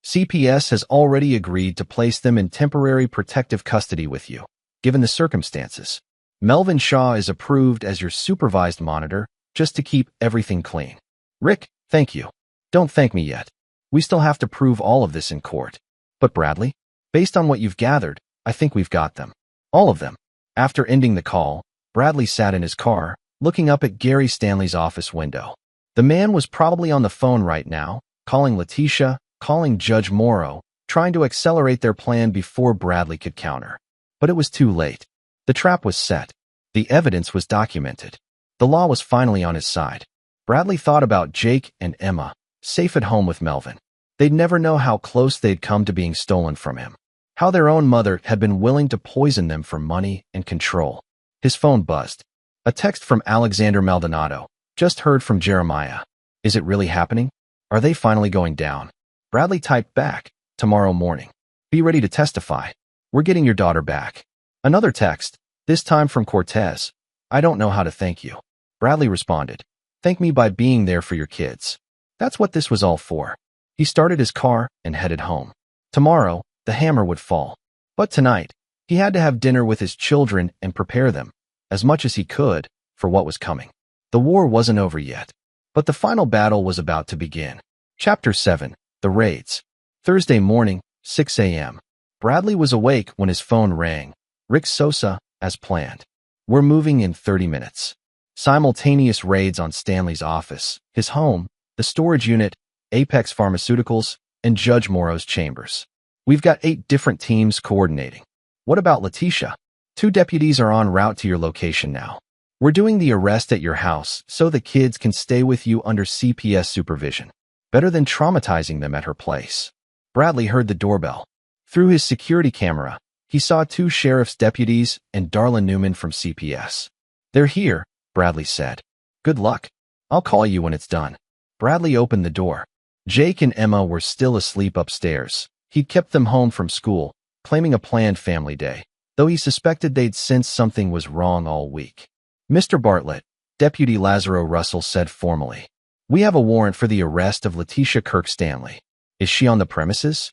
CPS has already agreed to place them in temporary protective custody with you, given the circumstances. Melvin Shaw is approved as your supervised monitor, just to keep everything clean. Rick, thank you. Don't thank me yet. We still have to prove all of this in court. But Bradley, based on what you've gathered, I think we've got them. All of them. After ending the call, Bradley sat in his car, looking up at Gary Stanley's office window. The man was probably on the phone right now, calling Letitia, calling Judge Morrow, trying to accelerate their plan before Bradley could counter. But it was too late. The trap was set. The evidence was documented. The law was finally on his side. Bradley thought about Jake and Emma, safe at home with Melvin. They'd never know how close they'd come to being stolen from him. How their own mother had been willing to poison them for money and control. His phone buzzed. A text from Alexander Maldonado. Just heard from Jeremiah. Is it really happening? Are they finally going down? Bradley typed back. Tomorrow morning. Be ready to testify. We're getting your daughter back. Another text. This time from Cortez. I don't know how to thank you. Bradley responded. Thank me by being there for your kids. That's what this was all for. He started his car and headed home. Tomorrow, the hammer would fall. But tonight, he had to have dinner with his children and prepare them, as much as he could, for what was coming. The war wasn't over yet, but the final battle was about to begin. Chapter 7. The Raids. Thursday morning, 6 a.m. Bradley was awake when his phone rang. Rick Sosa, as planned. We're moving in 30 minutes. Simultaneous raids on Stanley's office, his home, the storage unit, Ex-pharmaceuticals, and Judge Morrow's chambers. We've got 8 different teams coordinating. What about Letitia? 2 deputies are en route to your location now. We're doing the arrest at your house so the kids can stay with you under CPS supervision. Better than traumatizing them at her place. Bradley heard the doorbell. Through his security camera, he saw 2 sheriff's deputies and Darla Newman from CPS. They're here, Bradley said. Good luck. I'll call you when it's done. Bradley opened the door. Jake and Emma were still asleep upstairs. He'd kept them home from school, claiming a planned family day, though he suspected they'd sensed something was wrong all week. Mr. Bartlett, Deputy Lazaro Russell said formally. We have a warrant for the arrest of Letitia Kirk Stanley. Is she on the premises?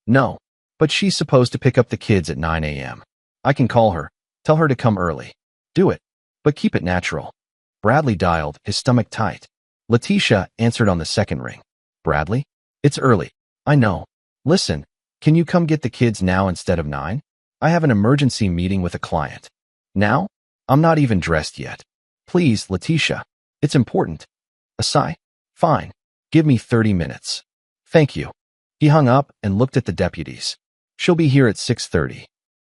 No, but she's supposed to pick up the kids at 9 a.m. I can call her, tell her to come early. Do it, but keep it natural. Bradley dialed, his stomach tight. Letitia answered on the second ring. Bradley? It's early. I know. Listen, can you come get the kids now instead of 9? I have an emergency meeting with a client. Now? I'm not even dressed yet. Please, Letitia. It's important. A sigh? Fine. Give me 30 minutes. Thank you. He hung up and looked at the deputies. She'll be here at 6:30.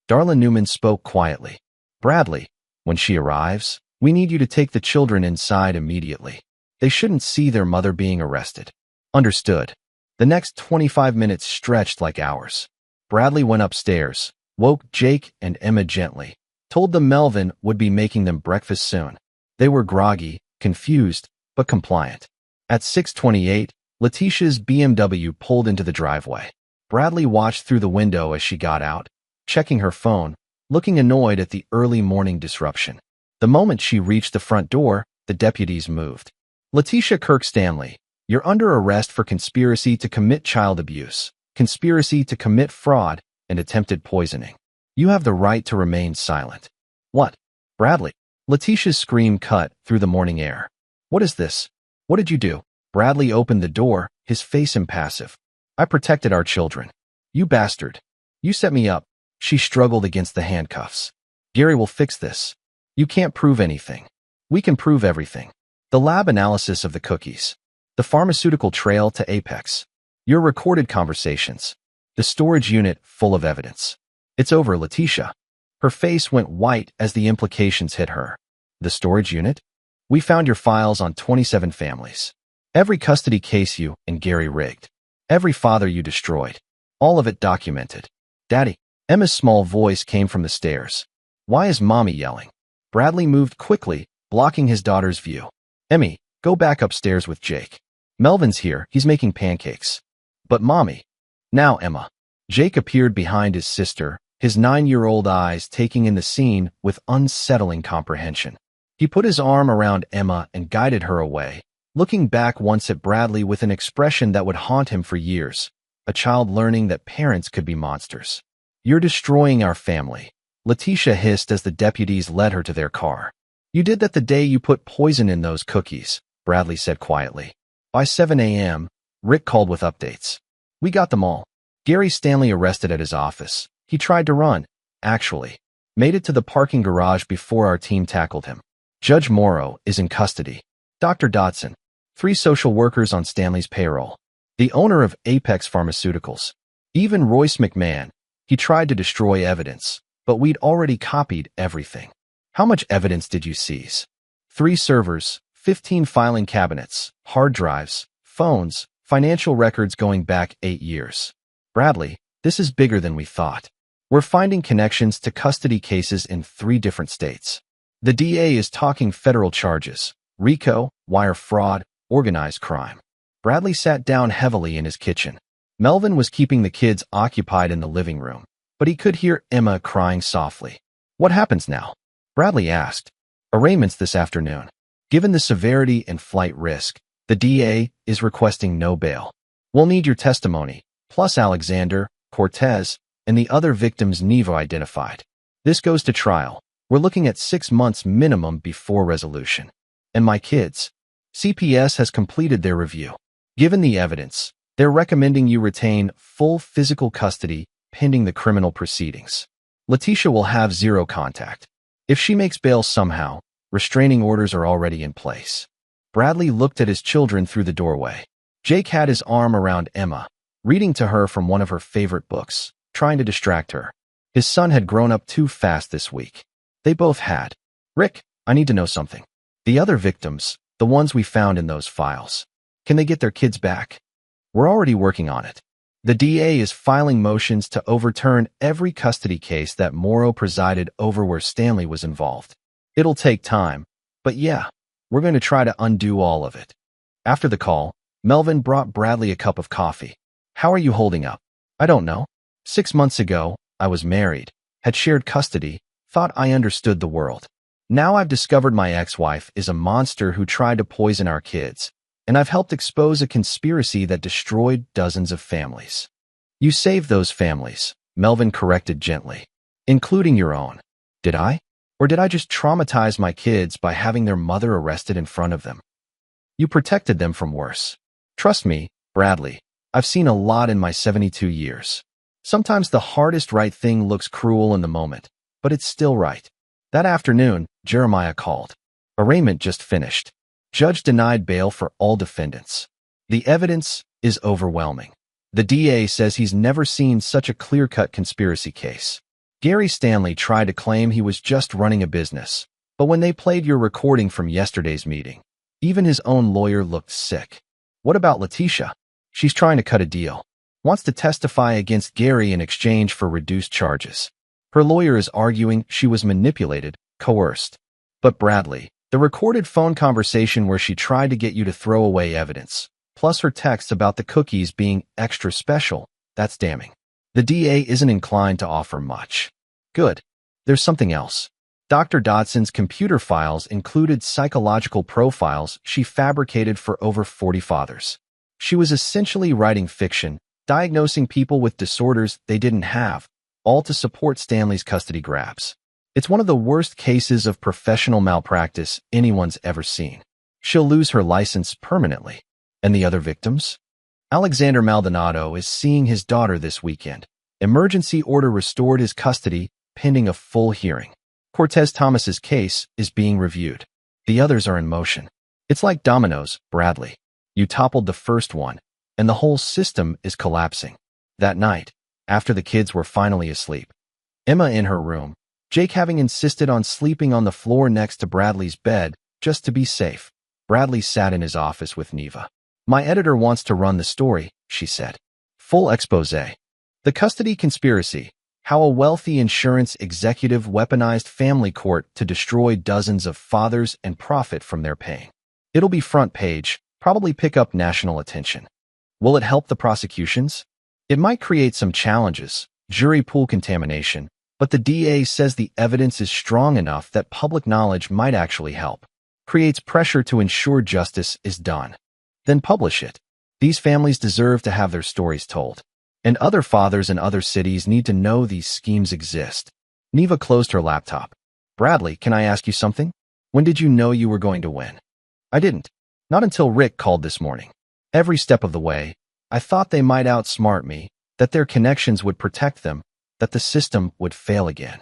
Darla Newman spoke quietly. Bradley, when she arrives, we need you to take the children inside immediately. They shouldn't see their mother being arrested. Understood. The next 25 minutes stretched like hours. Bradley went upstairs, woke Jake and Emma gently. told them Melvin would be making them breakfast soon. They were groggy, confused, but compliant. At 6:28, Letitia's BMW pulled into the driveway. Bradley watched through the window as she got out, checking her phone, looking annoyed at the early morning disruption. The moment she reached the front door, the deputies moved. Letitia Kirk Stanley, you're under arrest for conspiracy to commit child abuse, conspiracy to commit fraud, and attempted poisoning. You have the right to remain silent. What? Bradley. Letitia's scream cut through the morning air. What is this? What did you do? Bradley opened the door, his face impassive. I protected our children. You bastard. You set me up. She struggled against the handcuffs. Gary will fix this. You can't prove anything. We can prove everything. The lab analysis of the cookies. The pharmaceutical trail to Apex. Your recorded conversations. The storage unit full of evidence. It's over, Letitia. Her face went white as the implications hit her. The storage unit? We found your files on 27 families. Every custody case you and Gary rigged. Every father you destroyed. All of it documented. Daddy. Emma's small voice came from the stairs. Why is Mommy yelling? Bradley moved quickly, blocking his daughter's view. Emmy, go back upstairs with Jake. Melvin's here, he's making pancakes. But Mommy. Now, Emma. Jake appeared behind his sister, his 9-year-old eyes taking in the scene with unsettling comprehension. He put his arm around Emma and guided her away, looking back once at Bradley with an expression that would haunt him for years, a child learning that parents could be monsters. You're destroying our family, Letitia hissed as the deputies led her to their car. You did that the day you put poison in those cookies, Bradley said quietly. By 7 a.m., Rick called with updates. We got them all. Gary Stanley arrested at his office. He tried to run, actually. Made it to the parking garage before our team tackled him. Judge Morrow is in custody. Dr. Dodson. 3 social workers on Stanley's payroll. The owner of Apex Pharmaceuticals. Even Royce McMahon. He tried to destroy evidence, but we'd already copied everything. How much evidence did you seize? 3 servers, 15 filing cabinets, hard drives, phones, financial records going back 8 years. Bradley, this is bigger than we thought. We're finding connections to custody cases in 3 different states. The DA is talking federal charges, RICO, wire fraud, organized crime. Bradley sat down heavily in his kitchen. Melvin was keeping the kids occupied in the living room, but he could hear Emma crying softly. What happens now? Bradley asked. Arraignments this afternoon. Given the severity and flight risk, the DA is requesting no bail. We'll need your testimony, plus Alexander, Cortez, and the other victims Nevo identified. This goes to trial. We're looking at 6 months minimum before resolution. And my kids. CPS has completed their review. Given the evidence, they're recommending you retain full physical custody pending the criminal proceedings. Letitia will have 0 contact. If she makes bail somehow, restraining orders are already in place. Bradley looked at his children through the doorway. Jake had his arm around Emma, reading to her from one of her favorite books, trying to distract her. His son had grown up too fast this week. They both had. Rick, I need to know something. The other victims, the ones we found in those files. Can they get their kids back? We're already working on it. The DA is filing motions to overturn every custody case that Morrow presided over where Stanley was involved. It'll take time, but yeah, we're going to try to undo all of it. After the call, Melvin brought Bradley a cup of coffee. How are you holding up? I don't know. 6 months ago, I was married, had shared custody, thought I understood the world. Now I've discovered my ex-wife is a monster who tried to poison our kids, and I've helped expose a conspiracy that destroyed dozens of families. You saved those families, Melvin corrected gently, including your own. Did I? Or did I just traumatize my kids by having their mother arrested in front of them? You protected them from worse. Trust me, Bradley, I've seen a lot in my 72 years. Sometimes the hardest right thing looks cruel in the moment, but it's still right. That afternoon, Jeremiah called. Arraignment just finished. Judge denied bail for all defendants. The evidence is overwhelming. The DA says he's never seen such a clear-cut conspiracy case. Gary Stanley tried to claim he was just running a business, but when they played your recording from yesterday's meeting, even his own lawyer looked sick. What about Letitia? She's trying to cut a deal. Wants to testify against Gary in exchange for reduced charges. Her lawyer is arguing she was manipulated, coerced. But Bradley, the recorded phone conversation where she tried to get you to throw away evidence, plus her texts about the cookies being extra special, that's damning. The DA isn't inclined to offer much. Good. There's something else. Dr. Dodson's computer files included psychological profiles she fabricated for over 40 fathers. She was essentially writing fiction, diagnosing people with disorders they didn't have, all to support Stanley's custody grabs. It's one of the worst cases of professional malpractice anyone's ever seen. She'll lose her license permanently. And the other victims? Alexander Maldonado is seeing his daughter this weekend. Emergency order restored his custody, pending a full hearing. Cortez Thomas's case is being reviewed. The others are in motion. It's like dominoes, Bradley. You toppled the first one, and the whole system is collapsing. That night, after the kids were finally asleep, Emma in her room, Jake having insisted on sleeping on the floor next to Bradley's bed just to be safe. Bradley sat in his office with Neva. My editor wants to run the story, she said. Full expose. The custody conspiracy, how a wealthy insurance executive weaponized family court to destroy dozens of fathers and profit from their pain. It'll be front page, probably pick up national attention. Will it help the prosecutions? It might create some challenges, jury pool contamination, but the DA says the evidence is strong enough that public knowledge might actually help. Creates pressure to ensure justice is done. Then publish it. These families deserve to have their stories told. And other fathers in other cities need to know these schemes exist. Neva closed her laptop. Bradley, can I ask you something? When did you know you were going to win? I didn't. Not until Rick called this morning. Every step of the way, I thought they might outsmart me, that their connections would protect them, that the system would fail again.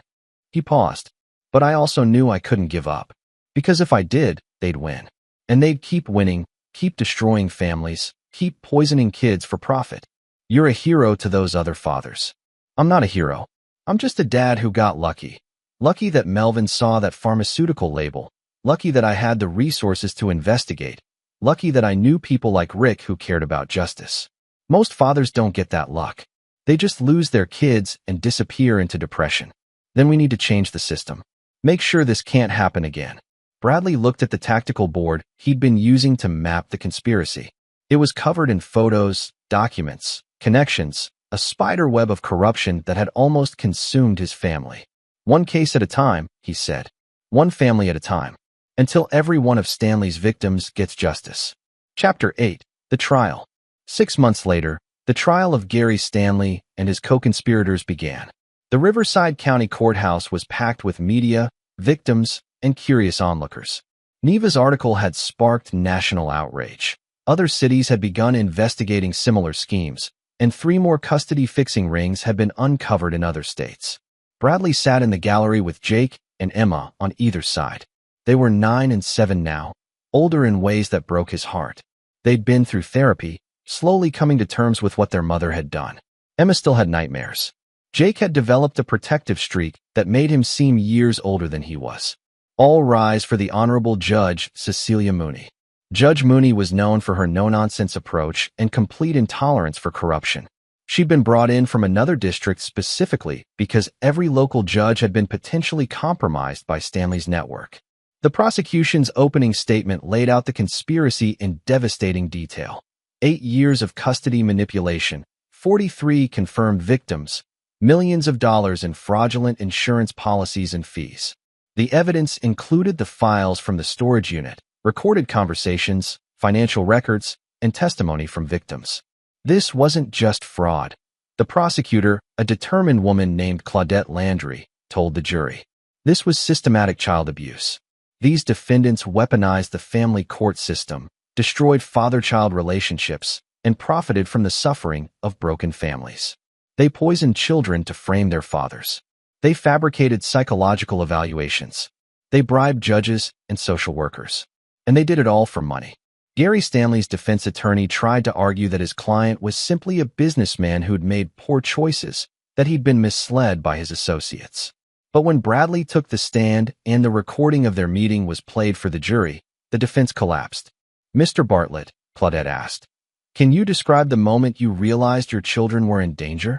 He paused. But I also knew I couldn't give up. Because if I did, they'd win. And they'd keep winning, keep destroying families, keep poisoning kids for profit. You're a hero to those other fathers. I'm not a hero. I'm just a dad who got lucky. Lucky that Melvin saw that pharmaceutical label. Lucky that I had the resources to investigate. Lucky that I knew people like Rick who cared about justice. Most fathers don't get that luck. They just lose their kids and disappear into depression. Then we need to change the system. Make sure this can't happen again. Bradley looked at the tactical board he'd been using to map the conspiracy. It was covered in photos, documents, connections, a spider web of corruption that had almost consumed his family. One case at a time, he said. One family at a time. Until every one of Stanley's victims gets justice. Chapter 8. The Trial. 6 months later, the trial of Gary Stanley and his co-conspirators began. The Riverside County Courthouse was packed with media, victims, and curious onlookers. Neva's article had sparked national outrage. Other cities had begun investigating similar schemes, and 3 more custody-fixing rings had been uncovered in other states. Bradley sat in the gallery with Jake and Emma on either side. They were 9 and 7 now, older in ways that broke his heart. They'd been through therapy, slowly coming to terms with what their mother had done. Emma still had nightmares. Jake had developed a protective streak that made him seem years older than he was. All rise for the Honorable Judge Cecilia Mooney. Judge Mooney was known for her no-nonsense approach and complete intolerance for corruption. She'd been brought in from another district specifically because every local judge had been potentially compromised by Stanley's network. The prosecution's opening statement laid out the conspiracy in devastating detail. 8 years of custody manipulation, 43 confirmed victims, millions of dollars in fraudulent insurance policies and fees. The evidence included the files from the storage unit, recorded conversations, financial records, and testimony from victims. This wasn't just fraud. The prosecutor, a determined woman named Claudette Landry, told the jury. This was systematic child abuse. These defendants weaponized the family court system, destroyed father-child relationships, and profited from the suffering of broken families. They poisoned children to frame their fathers. They fabricated psychological evaluations. They bribed judges and social workers. And they did it all for money. Gary Stanley's defense attorney tried to argue that his client was simply a businessman who'd made poor choices, that he'd been misled by his associates. But when Bradley took the stand and the recording of their meeting was played for the jury, the defense collapsed. Mr. Bartlett, Claudette asked, can you describe the moment you realized your children were in danger?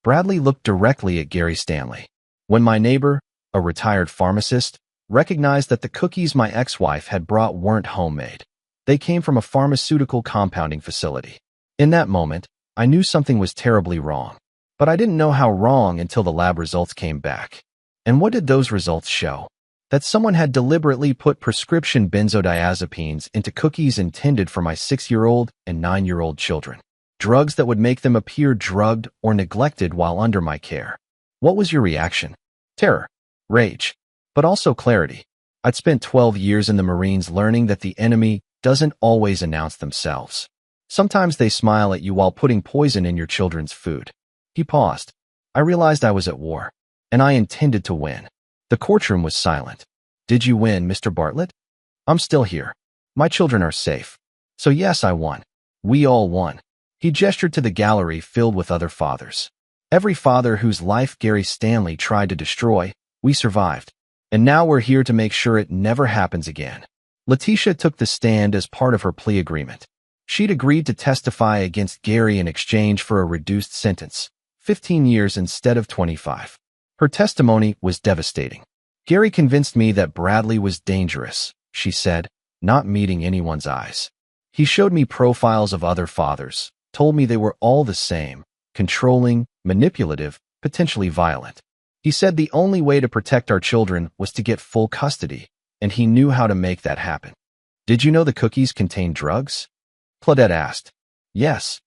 Bradley looked directly at Gary Stanley. When my neighbor, a retired pharmacist, recognized that the cookies my ex-wife had brought weren't homemade. They came from a pharmaceutical compounding facility. In that moment, I knew something was terribly wrong. But I didn't know how wrong until the lab results came back. And what did those results show? That someone had deliberately put prescription benzodiazepines into cookies intended for my 6-year-old and 9-year-old children. Drugs that would make them appear drugged or neglected while under my care. What was your reaction? Terror, rage, but also clarity. I'd spent 12 years in the Marines learning that the enemy doesn't always announce themselves. Sometimes they smile at you while putting poison in your children's food. He paused. I realized I was at war, and I intended to win. The courtroom was silent. Did you win, Mr. Bartlett? I'm still here. My children are safe. So yes, I won. We all won. He gestured to the gallery filled with other fathers. Every father whose life Gary Stanley tried to destroy, we survived. And now we're here to make sure it never happens again. Letitia took the stand as part of her plea agreement. She'd agreed to testify against Gary in exchange for a reduced sentence, 15 years instead of 25. Her testimony was devastating. Gary convinced me that Bradley was dangerous, she said, not meeting anyone's eyes. He showed me profiles of other fathers, told me they were all the same, controlling, manipulative, potentially violent. He said the only way to protect our children was to get full custody, and he knew how to make that happen. Did you know the cookies contained drugs? Claudette asked. Yes.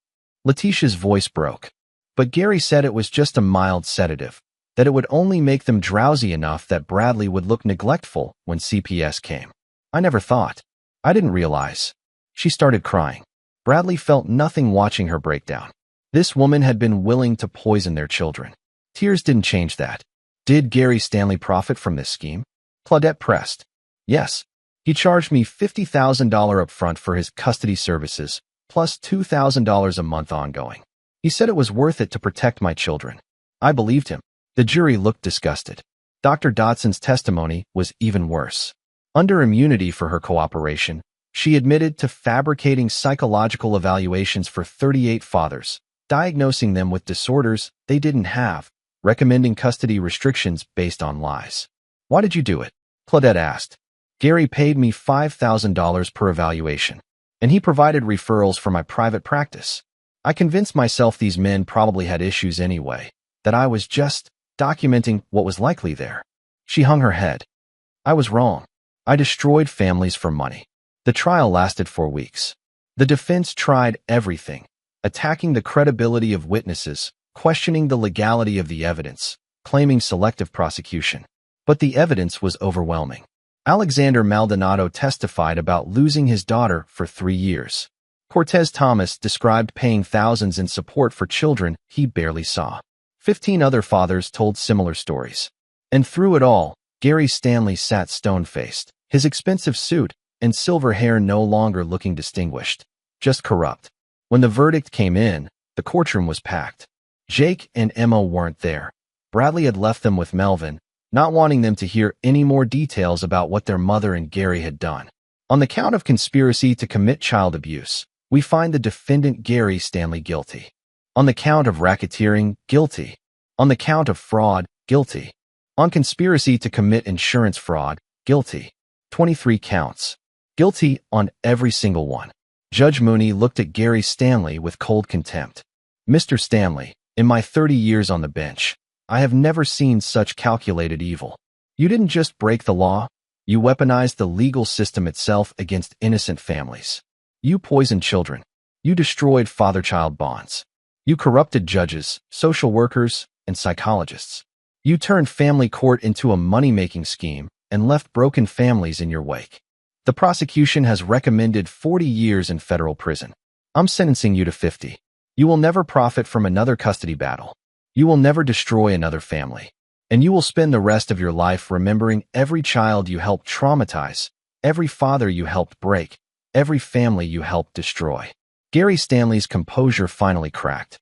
Letitia's voice broke. But Gary said it was just a mild sedative, that it would only make them drowsy enough that Bradley would look neglectful when CPS came. I never thought. I didn't realize. She started crying. Bradley felt nothing watching her breakdown. This woman had been willing to poison their children. Tears didn't change that. Did Gary Stanley profit from this scheme? Claudette pressed. Yes. He charged me $50,000 upfront for his custody services, plus $2,000 a month ongoing. He said it was worth it to protect my children. I believed him. The jury looked disgusted. Dr. Dotson's testimony was even worse. Under immunity for her cooperation, she admitted to fabricating psychological evaluations for 38 fathers, diagnosing them with disorders they didn't have, recommending custody restrictions based on lies. Why did you do it? Claudette asked. Gary paid me $5,000 per evaluation, and he provided referrals for my private practice. I convinced myself these men probably had issues anyway, that I was just documenting what was likely there. She hung her head. I was wrong. I destroyed families for money. The trial lasted 4 weeks. The defense tried everything, attacking the credibility of witnesses, questioning the legality of the evidence, claiming selective prosecution. But the evidence was overwhelming. Alexander Maldonado testified about losing his daughter for 3 years. Cortez Thomas described paying thousands in support for children he barely saw. 15 other fathers told similar stories. And through it all, Gary Stanley sat stone-faced, his expensive suit and silver hair no longer looking distinguished, just corrupt. When the verdict came in, the courtroom was packed. Jake and Emma weren't there. Bradley had left them with Melvin, not wanting them to hear any more details about what their mother and Gary had done. On the count of conspiracy to commit child abuse, we find the defendant Gary Stanley guilty. On the count of racketeering, guilty. On the count of fraud, guilty. On conspiracy to commit insurance fraud, guilty. 23 counts. Guilty on every single one. Judge Mooney looked at Gary Stanley with cold contempt. Mr. Stanley, in my 30 years on the bench, I have never seen such calculated evil. You didn't just break the law, you weaponized the legal system itself against innocent families. You poisoned children. You destroyed father-child bonds. You corrupted judges, social workers, and psychologists. You turned family court into a money-making scheme and left broken families in your wake. The prosecution has recommended 40 years in federal prison. I'm sentencing you to 50. You will never profit from another custody battle. You will never destroy another family. And you will spend the rest of your life remembering every child you helped traumatize, every father you helped break, every family you helped destroy. Gary Stanley's composure finally cracked.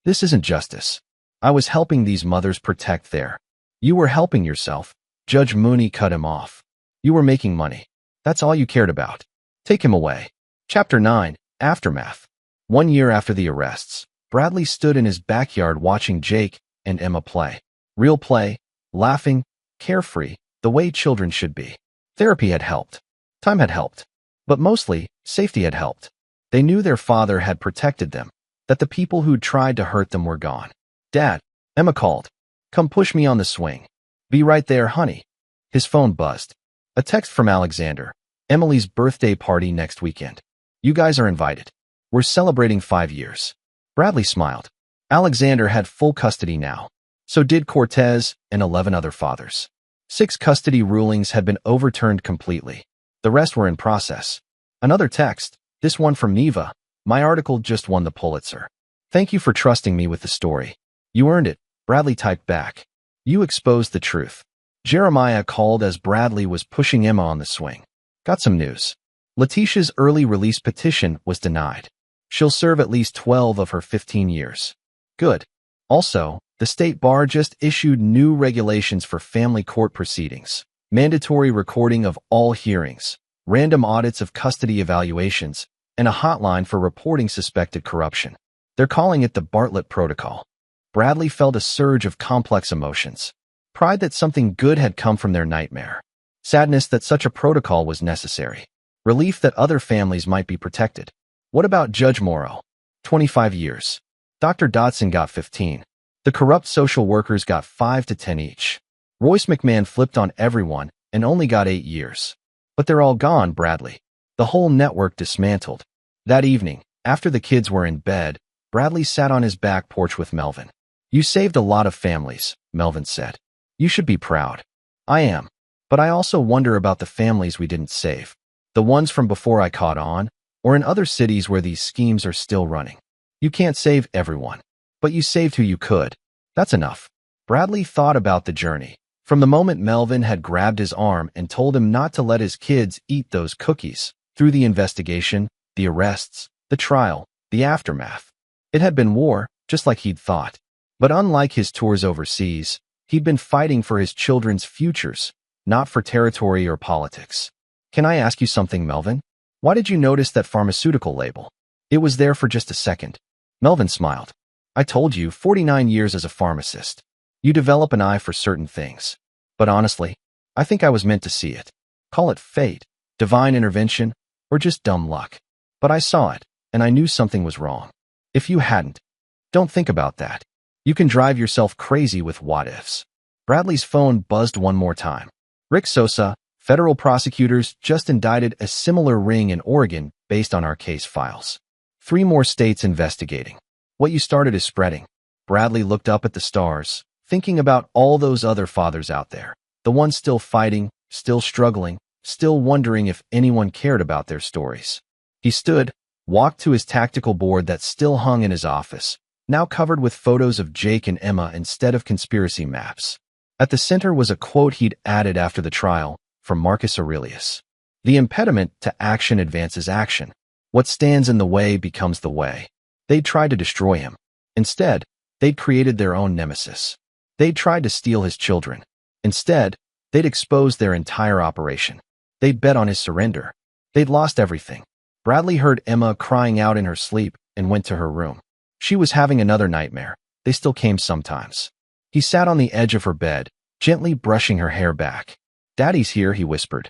This isn't justice. I was helping these mothers protect their. You were helping yourself. Judge Mooney cut him off. You were making money. That's all you cared about. Take him away. Chapter 9, Aftermath. 1 year after the arrests, Bradley stood in his backyard watching Jake and Emma play. Real play, laughing, carefree, the way children should be. Therapy had helped. Time had helped. But mostly, safety had helped. They knew their father had protected them, that the people who'd tried to hurt them were gone. "Dad," Emma called. "Come push me on the swing." "Be right there, honey." His phone buzzed. A text from Alexander. "Emily's birthday party next weekend. You guys are invited. We're celebrating 5 years." Bradley smiled. Alexander had full custody now. So did Cortez and 11 other fathers. 6 custody rulings had been overturned completely. The rest were in process. Another text, this one from Neva. "My article just won the Pulitzer. Thank you for trusting me with the story. You earned it," Bradley typed back. "You exposed the truth." Jeremiah called as Bradley was pushing Emma on the swing. "Got some news. Letitia's early release petition was denied. She'll serve at least 12 of her 15 years. Good. Also, the state bar just issued new regulations for family court proceedings. Mandatory recording of all hearings, random audits of custody evaluations, and a hotline for reporting suspected corruption. They're calling it the Bartlett Protocol." Bradley felt a surge of complex emotions. Pride that something good had come from their nightmare. Sadness that such a protocol was necessary. Relief that other families might be protected. What about Judge Morrow? 25 years. Dr. Dodson got 15. The corrupt social workers got 5 to 10 each. Royce McMahon flipped on everyone and only got 8 years. But they're all gone, Bradley. The whole network dismantled. That evening, after the kids were in bed, Bradley sat on his back porch with Melvin. "You saved a lot of families," Melvin said. "You should be proud." "I am. But I also wonder about the families we didn't save. The ones from before I caught on, or in other cities where these schemes are still running. You can't save everyone. But you saved who you could. That's enough." Bradley thought about the journey. From the moment Melvin had grabbed his arm and told him not to let his kids eat those cookies, through the investigation, the arrests, the trial, the aftermath. It had been war, just like he'd thought. But unlike his tours overseas, he'd been fighting for his children's futures, not for territory or politics. "Can I ask you something, Melvin? Why did you notice that pharmaceutical label? It was there for just a second." Melvin smiled. "I told you, 49 years as a pharmacist. You develop an eye for certain things. But honestly, I think I was meant to see it. Call it fate, divine intervention, or just dumb luck. But I saw it, and I knew something was wrong. If you hadn't, don't think about that. You can drive yourself crazy with what-ifs." Bradley's phone buzzed one more time. "Rick Sosa, federal prosecutors just indicted a similar ring in Oregon based on our case files. 3 more states investigating. What you started is spreading." Bradley looked up at the stars, thinking about all those other fathers out there, the ones still fighting, still struggling, still wondering if anyone cared about their stories. He stood, walked to his tactical board that still hung in his office, now covered with photos of Jake and Emma instead of conspiracy maps. At the center was a quote he'd added after the trial, from Marcus Aurelius. "The impediment to action advances action. What stands in the way becomes the way." They'd tried to destroy him. Instead, they'd created their own nemesis. They'd tried to steal his children. Instead, they'd exposed their entire operation. They'd bet on his surrender. They'd lost everything. Bradley heard Emma crying out in her sleep and went to her room. She was having another nightmare. They still came sometimes. He sat on the edge of her bed, gently brushing her hair back. "Daddy's here," he whispered.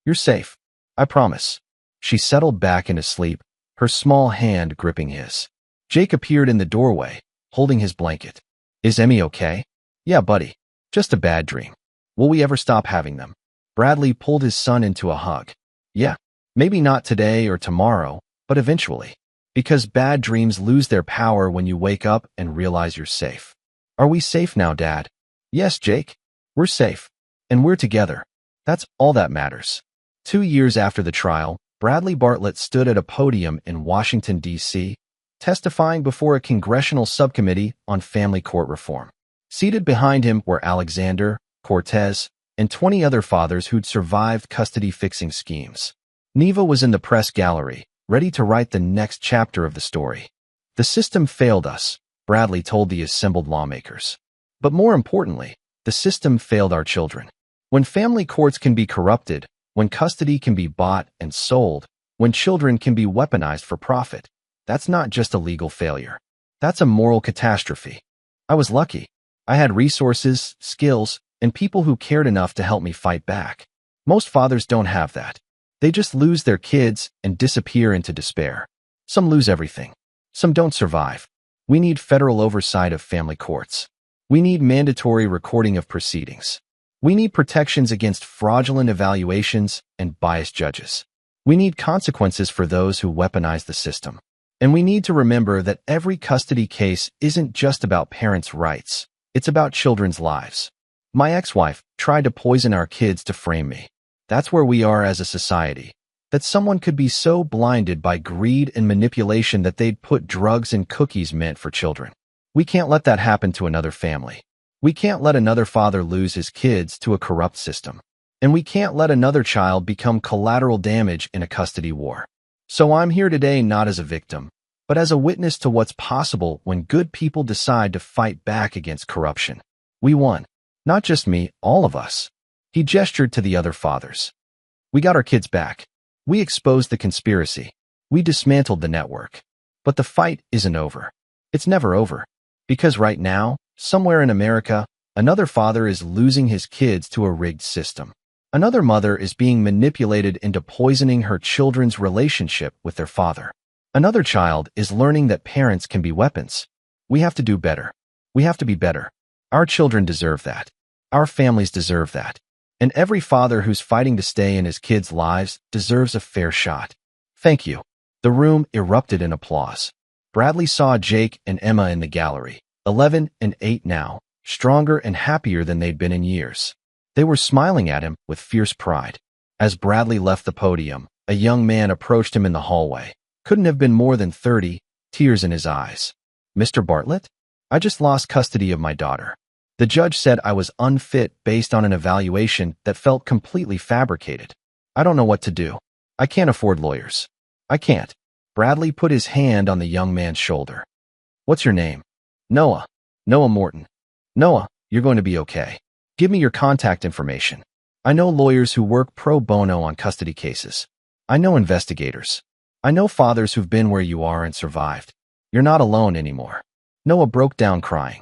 "You're safe. I promise." She settled back into sleep, her small hand gripping his. Jake appeared in the doorway, holding his blanket. "Is Emmy okay?" "Yeah, buddy. Just a bad dream. Will we ever stop having them?" Bradley pulled his son into a hug. "Yeah. Maybe not today or tomorrow, but eventually. Because bad dreams lose their power when you wake up and realize you're safe." "Are we safe now, Dad?" "Yes, Jake. We're safe. And we're together. That's all that matters." 2 years after the trial, Bradley Bartlett stood at a podium in Washington, D.C., testifying before a congressional subcommittee on family court reform. Seated behind him were Alexander, Cortez, and 20 other fathers who'd survived custody-fixing schemes. Neva was in the press gallery, ready to write the next chapter of the story. "The system failed us," Bradley told the assembled lawmakers. "But more importantly, the system failed our children. When family courts can be corrupted, when custody can be bought and sold, when children can be weaponized for profit, that's not just a legal failure. That's a moral catastrophe. I was lucky. I had resources, skills, and people who cared enough to help me fight back. Most fathers don't have that. They just lose their kids and disappear into despair. Some lose everything. Some don't survive. We need federal oversight of family courts. We need mandatory recording of proceedings. We need protections against fraudulent evaluations and biased judges. We need consequences for those who weaponize the system. And we need to remember that every custody case isn't just about parents' rights. It's about children's lives. My ex-wife tried to poison our kids to frame me. That's where we are as a society. That someone could be so blinded by greed and manipulation that they'd put drugs in cookies meant for children. We can't let that happen to another family. We can't let another father lose his kids to a corrupt system. And we can't let another child become collateral damage in a custody war. So I'm here today not as a victim, but as a witness to what's possible when good people decide to fight back against corruption. We won. Not just me, all of us. He gestured to the other fathers. We got our kids back. We exposed the conspiracy. We dismantled the network. But the fight isn't over. It's never over. Because right now, somewhere in America, another father is losing his kids to a rigged system. Another mother is being manipulated into poisoning her children's relationship with their father. Another child is learning that parents can be weapons. We have to do better. We have to be better. Our children deserve that. Our families deserve that. And every father who's fighting to stay in his kids' lives deserves a fair shot. Thank you. The room erupted in applause. Bradley saw Jake and Emma in the gallery, 11 and 8 now, stronger and happier than they'd been in years. They were smiling at him with fierce pride. As Bradley left the podium, a young man approached him in the hallway. Couldn't have been more than 30, tears in his eyes. Mr. Bartlett? I just lost custody of my daughter. The judge said I was unfit based on an evaluation that felt completely fabricated. I don't know what to do. I can't afford lawyers. I can't. Bradley put his hand on the young man's shoulder. What's your name? Noah. Noah Morton. Noah, you're going to be okay. Give me your contact information. I know lawyers who work pro bono on custody cases. I know investigators. I know fathers who've been where you are and survived. You're not alone anymore. Noah broke down crying.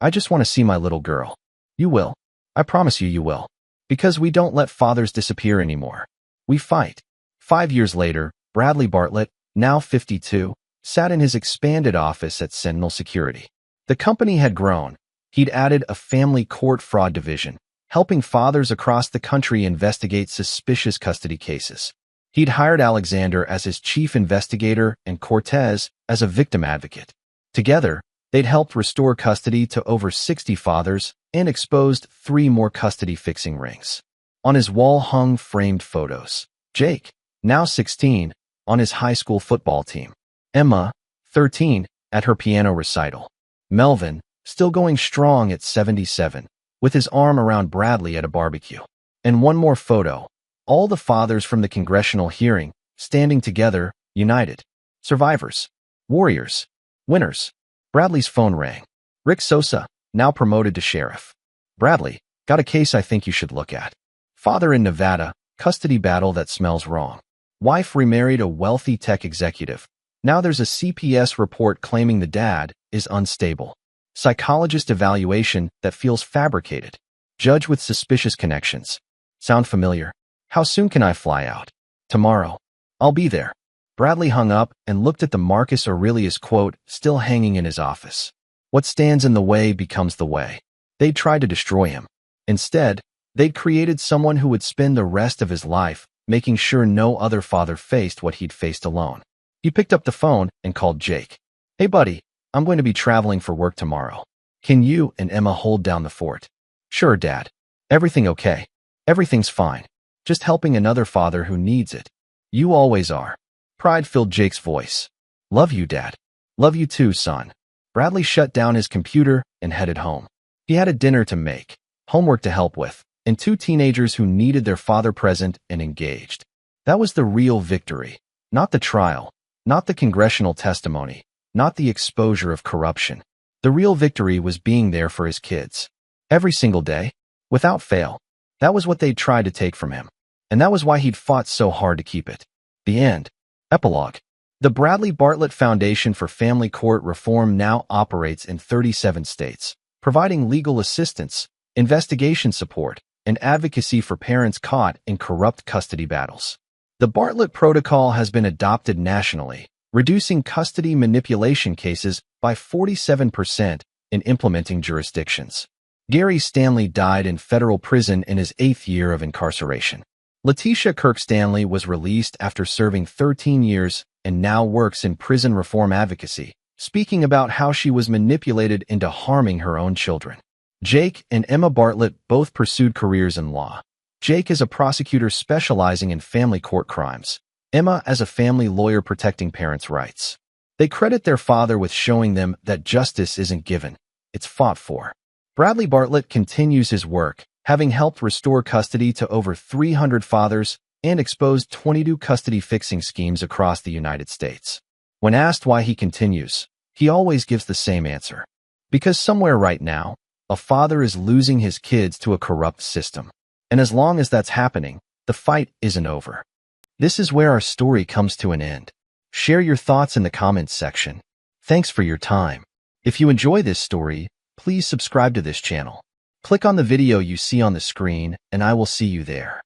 I just want to see my little girl. You will. I promise you will. Because we don't let fathers disappear anymore. We fight. 5 years later, Bradley Bartlett, now 52, sat in his expanded office at Sentinel Security. The company had grown. He'd added a family court fraud division, helping fathers across the country investigate suspicious custody cases. He'd hired Alexander as his chief investigator and Cortez as a victim advocate. Together, they'd helped restore custody to over 60 fathers and exposed 3 more custody-fixing rings. On his wall hung framed photos. Jake, now 16, on his high school football team. Emma, 13, at her piano recital. Melvin, still going strong at 77, with his arm around Bradley at a barbecue. And one more photo. All the fathers from the congressional hearing, standing together, united. Survivors. Warriors. Winners. Bradley's phone rang. Rick Sosa, now promoted to sheriff. Bradley, got a case I think you should look at. Father in Nevada, custody battle that smells wrong. Wife remarried a wealthy tech executive. Now there's a CPS report claiming the dad is unstable. Psychologist evaluation that feels fabricated. Judge with suspicious connections. Sound familiar? How soon can I fly out? Tomorrow. I'll be there. Bradley hung up and looked at the Marcus Aurelius quote still hanging in his office. What stands in the way becomes the way. They'd tried to destroy him. Instead, they'd created someone who would spend the rest of his life making sure no other father faced what he'd faced alone. He picked up the phone and called Jake. Hey buddy, I'm going to be traveling for work tomorrow. Can you and Emma hold down the fort? Sure, Dad. Everything okay? Everything's fine. Just helping another father who needs it. You always are. Pride filled Jake's voice. Love you, Dad. Love you too, son. Bradley shut down his computer and headed home. He had a dinner to make, homework to help with, and 2 teenagers who needed their father present and engaged. That was the real victory. Not the trial, not the congressional testimony, not the exposure of corruption. The real victory was being there for his kids. Every single day, without fail. That was what they'd tried to take from him. And that was why he'd fought so hard to keep it. The end. Epilogue. The Bradley Bartlett Foundation for Family Court Reform now operates in 37 states, providing legal assistance, investigation support, and advocacy for parents caught in corrupt custody battles. The Bartlett Protocol has been adopted nationally, reducing custody manipulation cases by 47% in implementing jurisdictions. Gary Stanley died in federal prison in his 8th year of incarceration. Letitia Kirk Stanley was released after serving 13 years and now works in prison reform advocacy, speaking about how she was manipulated into harming her own children. Jake and Emma Bartlett both pursued careers in law. Jake is a prosecutor specializing in family court crimes. Emma as a family lawyer protecting parents' rights. They credit their father with showing them that justice isn't given, it's fought for. Bradley Bartlett continues his work, having helped restore custody to over 300 fathers and exposed 22 custody fixing schemes across the United States. When asked why he continues, he always gives the same answer. Because somewhere right now, a father is losing his kids to a corrupt system. And as long as that's happening, the fight isn't over. This is where our story comes to an end. Share your thoughts in the comments section. Thanks for your time. If you enjoy this story, please subscribe to this channel. Click on the video you see on the screen, and I will see you there.